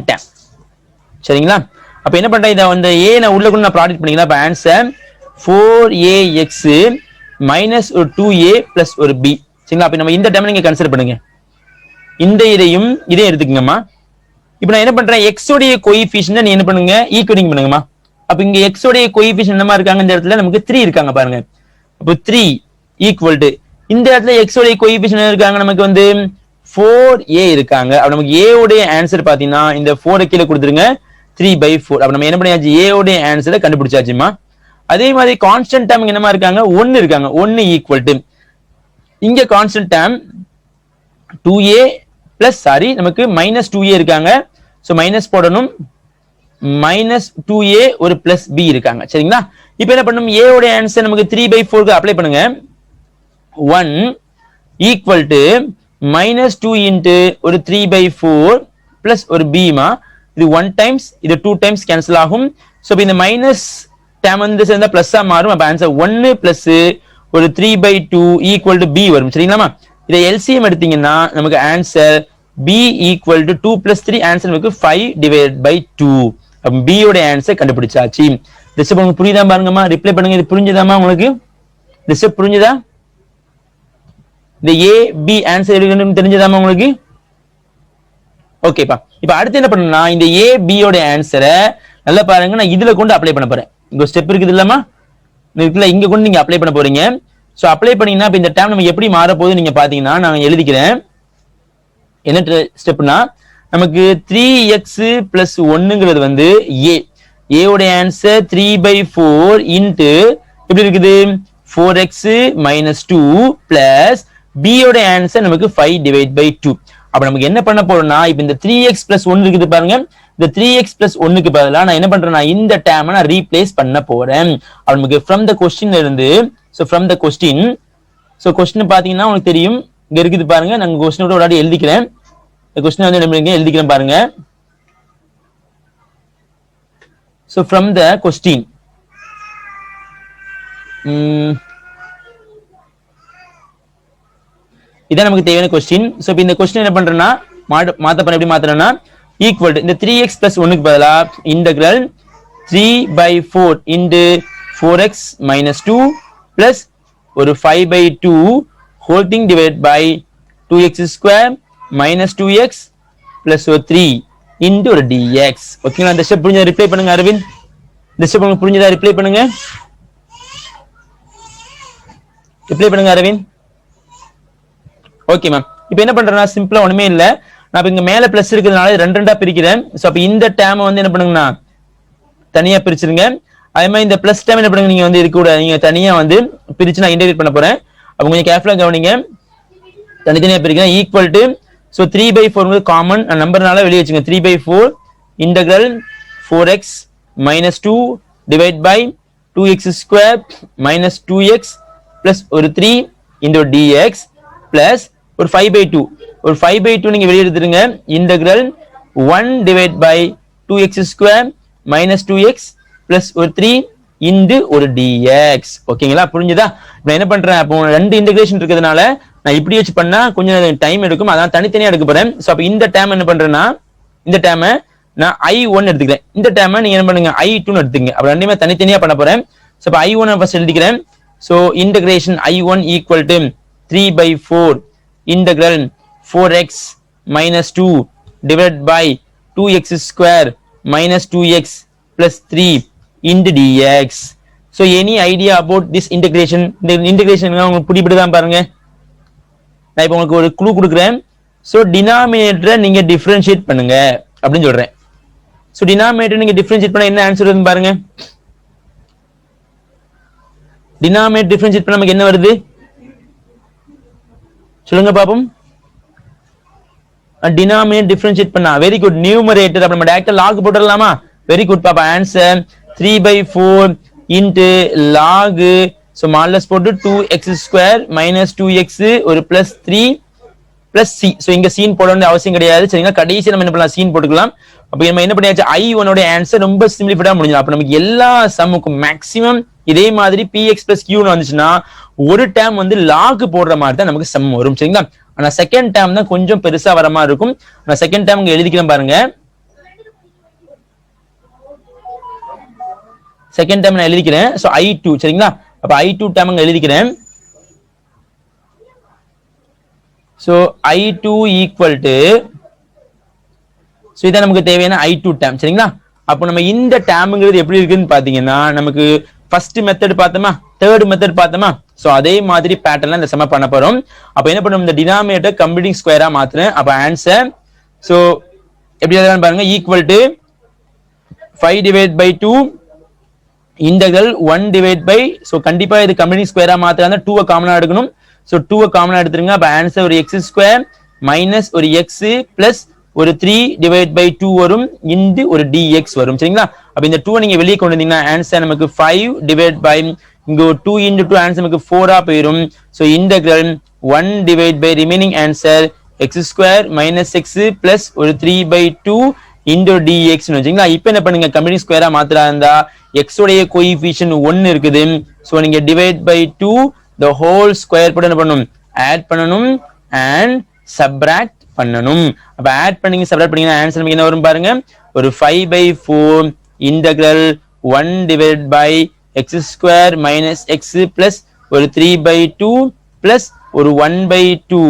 term. சரிங்களா? அப்ப என்ன பண்றேன், இத வந்து a நான் உள்ள கொண்டு நான் ப்ராடக்ட் பண்ணிக்கலாம். அப்ப ஆன்சர் 4ax minus ஒரு 2a plus ஒரு b. சரிங்களா? அப்ப நம்ம இந்த டேர்ம் நீங்க கன்சிடர் பண்ணுங்க. இந்த இதையும் எடுத்துக்கங்கம்மா. இப்போ நான் என்ன பண்றேன், x உடைய கோஎஃபிஷியன்ட் நீ என்ன பண்ணுங்க, ஈக்குவேட்டிங் பண்ணுங்கம்மா. அப்ப இங்க x உடைய கோஎஃபிஷியன்ட் என்னமா இருக்காங்க, இந்த இடத்துல நமக்கு 3 இருக்காங்க பாருங்க. அப்ப 3 ஈக்குவல் டு இந்த இடத்துல x உடைய கோஎஃபிஷியன்ட் என்ன இருக்காங்க, நமக்கு வந்து 4a இருக்காங்க. அப்ப நமக்கு a உடைய ஆன்சர் பாத்தீங்கன்னா இந்த 4 கீழ கொடுத்துருங்க 3/4. அப்ப நம்ம என்ன பண்ணியாச்சு, a உடைய ஆன்சரை கண்டுபிடிச்சாச்சுமா. அதே மாதிரி கான்ஸ்டன்ட் டேர்ம் என்னமா இருக்காங்க, 1 இருக்காங்க. 1 ஈக்குவல் டு இங்க கான்ஸ்டன்ட் டேர்ம் 2a பிளஸ் நமக்கு minus 2a இருக்காங்க. சோ மைனஸ் போடணும். minus 2a ஒரு பிளஸ் b இருக்காங்க. சரிங்களா? இப்போ என்ன பண்ணணும், a உடைய ஆன்சர் நமக்கு 3/4 க்கு அப்ளை பண்ணுங்க. 1 ஈக்குவல் டு minus 2 into ஒரு 3/4 பிளஸ் ஒரு b மா. இது 1 டைம்ஸ் இது 2 டைம்ஸ் கேன்சல் ஆகும். சோ இந்த மைனஸ் டேர்ம் வந்து சேர்ந்தா பிளஸ்ஸா மாறும். அப்ப ஆன்சர் 1 பிளஸ் ஒரு 3/2 ஈக்குவல் டு b வரும். சரிங்களாமா? இத LCM எடுத்தீங்கன்னா நமக்கு answer b equal to 2 plus 3 answer நமக்கு 5 divided by 2. அப்ப b யோட ஆன்சர் கண்டுபிடிச்சாச்சு. இந்த ஸ்டெப் உங்களுக்கு புரியுதா பாருங்கம்மா. ரிப்ளை பண்ணுங்க. இது புரிஞ்சுதாமா உங்களுக்கு? இந்த ஸ்டெப் புரிஞ்சுதா? இந்த ஏ பி ஆன்சர் எடுக்கணும்னு தெரிஞ்சதாமா உங்களுக்கு? ஓகேப்பா. இப்ப அடுத்து என்ன பண்ணணும்னா இந்த ஏ பி யோட ஆன்சரை நல்லா பாருங்க, நான் இதுல கொண்டு அப்ளை பண்ண போறேன். இங்க ஸ்டெப் இருக்குது இல்லமா, இருக்குல்ல, இங்க கொண்டு நீங்க அப்ளை பண்ண போறீங்க. சோ அப்ளை பண்ணீங்கன்னா இப்ப இந்த டேர்ம் நம்ம எப்படி மாற போகுது நீங்க பாத்தீங்கன்னா நான் எழுதிக்கிறேன். என்ன ஸ்டெப்னா நமக்கு 3x plus 1ங்கிறது வந்து a. a ஓட ஆன்சர் 3/4 இன்டு எப்படி இருக்குது 4x minus 2 plus b யோட ஆன்சர் நமக்கு 5/2. அப்ப நமக்கு என்ன பண்ண போறோம்னா இப்ப இந்த 3x plus 1 இருக்குது பாருங்க, இந்த 3x plus 1க்கு பதிலா நான் என்ன பண்றேன்னா இந்த டேர்மை நான் ரீப்ளேஸ் பண்ண போறேன். அப்ப நமக்கு from the question இருந்து so from the question so question பாத்தீங்கன்னா உங்களுக்கு தெரியும் இங்க இருக்குது பாருங்க, நான் கொஸ்டினோட ஒரு வாட்டி எழுதிக்கிறேன். இந்த கொஸ்டின் வந்து என்ன எழுதிக்கிறேன் பாருங்க. so from the question இதான் நமக்கு தேவையான கொஸ்டின். சோ இப்போ இந்த கொஸ்டின் என்ன பண்றேன்னா மாத்த போறேன். எப்படி மாத்துறேன்னா ஈக்குவல் டு இந்த 3x plus 1க்கு பதிலா integral 3/4 into 4x minus 2 plus ஒரு 5/2 whole thing divided by 2x square minus 2x plus ஒரு 3 into ஒரு dx. ஓகேங்களா? இந்த ஸ்டெப் புரிஞ்சா ரிப்ளை பண்ணுங்க அரவிந்த். இந்த ஸ்டெப் உங்களுக்கு புரிஞ்சதா ரிப்ளை பண்ணுங்க. ரிப்ளை பண்ணுங்க அரவிந்த். Okay ma'am. இப்போ என்ன பண்றேன்னா சிம்பிளா ஒண்ணுமே இல்ல, நான் இங்க மேல பிளஸ் இருக்கிறதுனால ரெண்டு ரெண்டா பிரிக்கிறேன். சோ அப்ப இந்த டேர்ம் வந்து என்ன பண்ணுங்கன்னா தனியா பிரிச்சிருங்க. அதே மாதிரி இந்த பிளஸ் டேர்ம் என்ன பண்ணுங்க நீங்க வந்து இது கூட நீங்க தனியா வந்து பிரிச்சு நான் இன்டகிரேட் பண்ண போறேன். அப்ப கொஞ்சம் கேர்ஃபுல்லா கவனிங்க. தனித்தனியா பிரிக்கிறேன். ஈக்குவல் டு சோ 3/4 காமன் நம்பர்னால வெளியே வச்சுங்க. 3/4 integral 4x minus 2 divide by 2x square minus 2x plus ஒரு 3 into dx பிளஸ் ஒரு 5/2 ஒரு 5/2 நீங்க வெளியே எடுத்துருங்க. Integral 1 divide by 2x square minus 2x plus ஒரு 3 into ஒரு dx. ஓகேங்களா? புரிஞ்சுதா? நான் என்ன பண்றேன், அப்போ ரெண்டு இன்டகிரேஷன் இருக்கிறதுனால நான் இப்படி வச்சு பண்ணா கொஞ்சம் டைம் எடுக்கும், அதான் தனித்தனியா எடுக்க போறேன். சோ அப்ப இந்த டேர்ம் என்ன பண்றேன்னா இந்த டேர்மை நான் i1 எடுத்துக்கிறேன், இந்த டேர்மை நீங்க என்ன பண்ணுங்க i2 எடுத்துங்க. அப்ப ரெண்டுமே தனித்தனியா பண்ண போறேன். சோ அப்ப i1 ஃபர்ஸ்ட் எழுதிக்கிறேன். So integration i1 equal to 3/4 integral 4x minus 2 divided by 2x square minus 2x plus 3 into dx. So any idea about this integration? இந்த integration உங்களுக்கு புரியுதுதான் பாருங்க. நான் இப்போ உங்களுக்கு ஒரு க்ளூ கொடுக்குறேன். so denominator நீங்க differentiate பண்ணுங்க அப்படின்னு சொல்றேன். so denominator நீங்க differentiate பண்ணா என்ன ஆன்சர் வருதுன்னு பாருங்க. denominator differentiate பண்ணா நமக்கு என்ன வருது சொல்லுங்க பாப்போம். டினாமினேட் டிஃபரன்ஷியேட் பண்ணா வெரி குட். நியூமரேட்டர் அப்ப நம்ம டைரக்டா log போட்டுறலாமா? வெரி குட் பாப்பா. Answer 3/4 into log so modulus போட்டு 2x ஸ்கொயர் minus 2x ஒரு பிளஸ் 3 பிளஸ் c. சோ இங்க சீன் போட வேண்டிய அவசியம் கிடையாது. சரிங்களா? கடைசி நம்ம என்ன பண்ணலாம் சீன் போட்டுக்கலாம். அப்ப நம்ம என்ன பண்ணியாச்சு i1 ஓட ஆன்சர் ரொம்ப சிம்பிளிஃபைடா முடிஞ்சது. அப்ப நமக்கு எல்லா சம்முக்கும் மேக்ஸிமம் இதே மாதிரி px plus q வந்துச்சுன்னா ஒரு டேர்ம் வந்து லாக் போடுற மாதிரி தான் நமக்கு சம் வரும். சரிங்களா? ஆனா செகண்ட் டேர்ம் தான் கொஞ்சம் பெருசா வர மாதிரி இருக்கும். நான் செகண்ட் டேர்ம் இங்க எழுதிக்கிறேன் பாருங்க. செகண்ட் டேர்ம் நான் எழுதிக்கிறேன். சோ i2 சரிங்களா? அப்ப i2 டேர்ம் இங்க எழுதிக்கிறேன். So i2 equal to so இதான் நமக்கு தேவையான i2 டேர்ம். சரிங்களா? அப்போ நம்ம இந்த டேர்ம்ங்கிறது எப்படி இருக்குன்னு பாத்தீங்கன்னா நமக்கு ஃபர்ஸ்ட் மெத்தட் பார்த்தோமா, தேர்ட் மெத்தட் பார்த்தோமா, சோ அதே மாதிரி பேட்டர்ன்ல இந்த சம பண்ண போறோம். அப்ப என்ன பண்ணும், இந்த டினாமினேட்டர் கம்ப்ளீட்டிங் ஸ்கொயரா மாத்துறேன். அப்ப ஆன்சர் சோ எப்படி எழுதலாம் பாருங்க. Equal to 5/2 integral 1 divide by so கண்டிப்பா இது கம்ப்ளீட்டிங் ஸ்கொயரா மாத்துறாங்க. 2 காமனா எடுக்கணும். சோ 2 காமனா எடுத்துருங்க. அப்ப ஆன்சர் ஒரு x ஸ்கொயர் மைனஸ் ஒரு x பிளஸ் ஒரு 3 டிவைட் பை 2 வரும் இன்டு ஒரு dx வரும். சரிங்களா? அப்ப இந்த 2 நீங்க வெளியே கொண்டு வந்தீங்கன்னா ஆன்சர் நமக்கு 5 டிவைட் பை இங்க 2 into 2 ஆன்சர் நமக்கு 4 ஆ போயிடும். So integral 1 divide by remaining answer x square minus x plus ஒரு 3/2 into dx னு வச்சீங்களா? இப்போ என்ன பண்ணுங்க, கம்ப்ளீட் ஸ்கொயரா மாத்திரா இருந்தா x உடைய கோஎஃபிஷியன்ட் 1 இருக்குது. சோ நீங்க divide by 2 the whole square போட்டு என்ன பண்ணனும், ஆட் பண்ணனும் and subtract பண்ணனும். அப்ப ஆட் பண்ணீங்க சப்ட்ராக்ட் பண்ணீங்கன்னா ஆன்சர் நமக்கு என்ன வரும் பாருங்க. ஒரு 5/4 integral 1 divide by x square minus x plus ஒரு 3/2 பிளஸ் ஒரு 1/2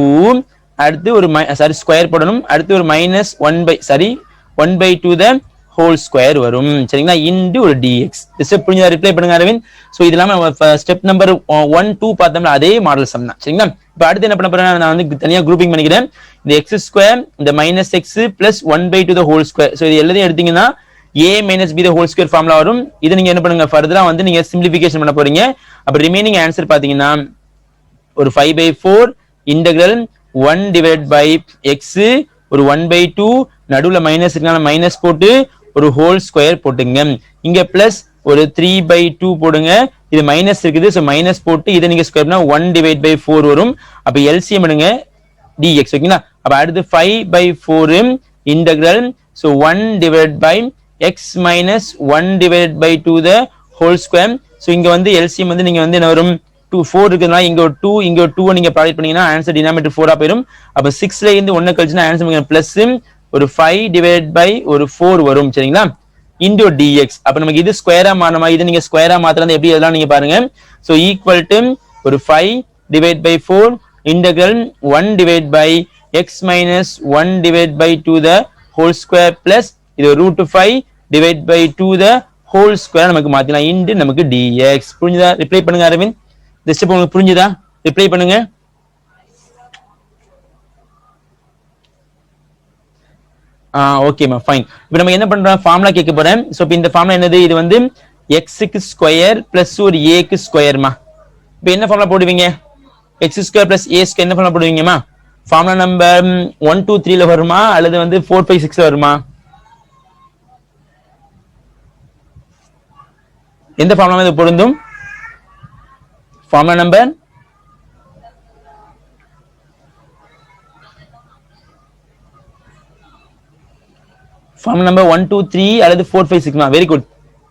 அடுத்து ஒரு சாரி ஸ்கொயர் போடணும், அடுத்து ஒரு -1/2 த ஹோல் ஸ்கொயர் வரும் சரிங்களா, இன்டு ஒரு dx. ஸ்டெப் புரிஞ்சதா? ரிப்ளை பண்ணுங்க அரவிந்த். சோ இது இல்லாம ஸ்டெப் நம்பர் 1 2 பார்த்தோம்ல அதே மாடல் சம் தான் சரிங்களா. இப்போ அடுத்து என்ன பண்ண போறேன், நான் வந்து தனியா குரூப்பிங் பண்ணிக்கிறேன். இந்த x ஸ்கொயர் இந்த -x + 1/2 த ஹோல் ஸ்கொயர். சோ இது எல்லாத்தையும் எடுத்தீங்கன்னா a - b the whole square formula வரும். இதை நீங்க என்ன பண்ணுங்க, ஃபர்தரா வந்து நீங்க சிம்பிளிஃபிகேஷன் பண்ண போறீங்க. அப்ப ரிமைனிங் ஆன்சர் பாத்தீங்கன்னா ஒரு 5/4 இன்டெகிரல் 1/x ஒரு 1/2 நடுவுல மைனஸ் இருக்கனால மைனஸ் போட்டு ஒரு ஹோல் ஸ்கொயர் போட்டுங்க. இங்க பிளஸ் ஒரு 3/2 போடுங்க, இது மைனஸ் இருக்குது சோ மைனஸ் போட்டு இதை நீங்க ஸ்கொயர் பண்ணா 1/4 வரும். அப்ப எல்சிஎம் எடுங்க dx ஓகேங்களா. அப்ப அடுத்து 5/4 இன்டெகிரல் சோ 1/x - 1/2 த ஹோல் ஸ்கொயர். சோ இங்க வந்து எல்சிஎம் வந்து நீங்க வந்து என்ன வரும் 4 இருக்குதுனா இங்க ஒரு 2 இங்க ஒரு 2 நீங்க ப்ராடக்ட் பண்ணீங்கன்னா ஆன்சர் டினாமினேட்டர் 4 ஆ போயிடும். அப்ப 6ல இருந்து 1 கழிச்சுனா ஆன்சர் பிளஸ் ஒரு 5/4 வரும் சரிங்களா, இன்டு dx. அப்ப நமக்கு இது ஸ்கொயரா மாறணுமா, இது நீங்க ஸ்கொயரா மாத்தலாம் எப்படி எல்லாம் நீங்க பாருங்க. சோ ஈக்குவல் டு ஒரு 5/4 இன்டெகிரல் 1/x - 1/2 த ஹோல் ஸ்கொயர் பிளஸ் இது √5/2 த ஹோல் ஸ்கொயர் நமக்கு மாத்திக்கலாம் இன்டு நமக்கு dx. புரிஞ்சுதா? ரிப்ளை பண்ணுங்க அரவிந்த். இந்த ஸ்டெப் உங்களுக்கு புரிஞ்சுதா? ரிப்ளை பண்ணுங்க. ஓகேமா ஃபைன். இப்போ நம்ம என்ன பண்றோம், ஃபார்முலா கேட்க போறேன். சோ இப்போ இந்த ஃபார்முலா என்னது, இது வந்து x க்கு ஸ்கொயர் பிளஸ் ஒரு a க்கு ஸ்கொயர்மா. இப்போ என்ன ஃபார்முலா போடுவீங்க, x square plus a square என்ன ஃபார்முலா போடுவீங்கமா? ஃபார்முலா நம்பர் 1 2 3ல வருமா அல்லது வந்து 4 5 6ல வருமா? எந்த ஃபார்முலா இது பொருந்தும்? ஃபார்முலா நம்பர் ஃபார்முலா நம்பர் 1 2 3 அல்லது 4 5 6மா? Very good.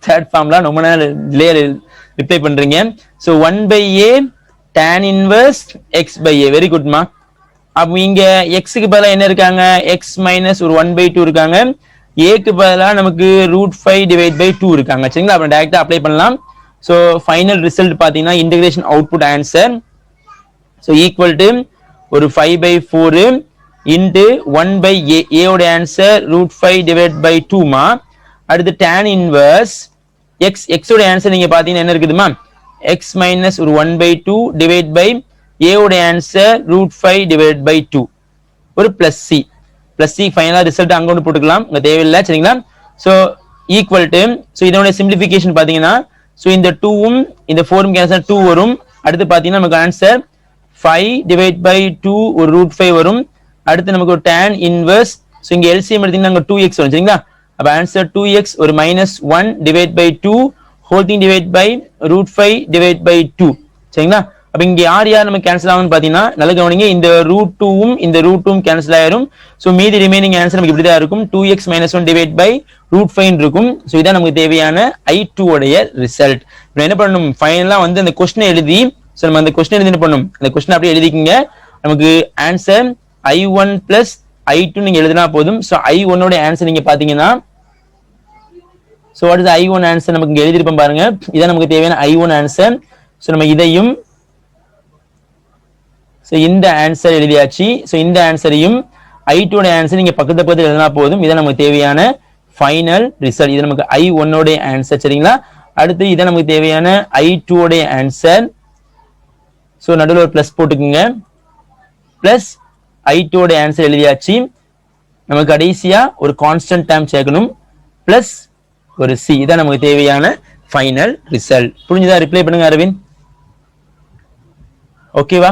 தேர்ட் ஃபார்முலா ரொம்ப நேரம் டிலே ரிப்ளை பண்றீங்க. So 1/a tan inverse x/a. Very குட்மா. அப்ப இங்க x க்கு பதிலா என்ன இருக்காங்க, x - ஒரு 1/2 இருக்காங்க, a க்கு பதிலா நமக்கு √5/2 இருக்காங்க சரிங்களா. அப்ப டைரக்டா அப்ளை பண்ணலாம். சோ ஃபைனல் ரிசல்ட் பாத்தீங்கன்னா integration output answer so equal to ஒரு 5/4 இன்டு 1/a. a ஓட ஆன்சர் √5/2 மா. அடுத்து tan இன்வெர்ஸ் x ஓட ஆன்சர் நீங்க பாத்தீங்கன்னா என்ன இருக்குதுமா, x - ஒரு 1/2 டிவைட் பை a ஓட ஆன்சர் √5/2 ஒரு பிளஸ் c ஃபைனலா ரிசல்ட் அங்க கொண்டு போட்டுக்கலாம், உங்க தேவையில்லை சரிங்களா. சோ ஈக்குவல் டு சோ இதோட சிம்பிளிஃபிகேஷன் பாத்தீங்கன்னா சோ இந்த 2ம் இந்த 4ம் கேன்சல் 2 வரும். அடுத்து பாத்தீங்கன்னா நமக்கு ஆன்சர் 5/2 ஒரு √5 வரும். அடுத்து நமக்கு ஒரு tan இன்வெர்ஸ் சோ இங்க எல்சிஎம் எடுத்தீங்கன்னா அங்க 2x வரும் சரிங்களா. அப்ப ஆன்சர் 2x ஒரு -1/2 ஹோல் திங் டிவைட் பை √5/2 சரிங்களா. அப்ப இங்க யார் நமக்கு கேன்சல் ஆகும்னு பாத்தீங்கன்னா நல்ல கவனிங்க, இந்த √2ம் இந்த √2ம் கேன்சல் ஆயிரும். சோ மீதி ரிமைனிங் ஆன்சர் நமக்கு இப்படி தான் இருக்கும், 2x - 1 டிவைட் பை √5 இருக்கும். சோ இதான் நமக்கு தேவையான I2 உடைய ரிசல்ட். இப்போ என்ன பண்ணணும், ஃபைனலா வந்து அந்த क्वेश्चन எழுதி சோ நம்ம அந்த क्वेश्चन எழுதி என்ன பண்ணணும், அந்த क्वेश्चन அப்படியே எழுதிக்கங்க. நமக்கு ஆன்சர் I1 + I2 நீங்க எழுதினா போதும். சோ I1 ஓட ஆன்சர் நீங்க பாத்தீங்கன்னா so what is I1 answer நமக்கு இங்க எழுதிருப்போம் பாருங்க, இதான் நமக்கு தேவையான I1 ஆன்சர். சோ நம்ம இதையும் சோ இந்த ஆன்சர் எழுதியாச்சு. சோ இந்த ஆன்சரையும் I2 ஓட ஆன்சர் நீங்க பக்கத்து பக்கத்துல எழுதினா போதும், இதான் நமக்கு தேவையான ஃபைனல் ரிசல்ட். இது நமக்கு I1 ஓட ஆன்சர் சரிங்களா. அடுத்து இதான் நமக்கு தேவையான I2 ஓட ஆன்சர். சோ நடுவுல ஒரு பிளஸ் போட்டுக்குங்க, பிளஸ் I2 ஓட ஆன்சர் எழுதியாச்சு. நமக்கு கடைசியா ஒரு கான்ஸ்டன்ட் டேர்ம் சேர்க்கணும், பிளஸ் ஒரு c. இதான் நமக்கு தேவையான ஃபைனல் ரிசல்ட். புரிஞ்சுதா? ரிப்ளை பண்ணுங்க அரவிந்த். ஓகேவா?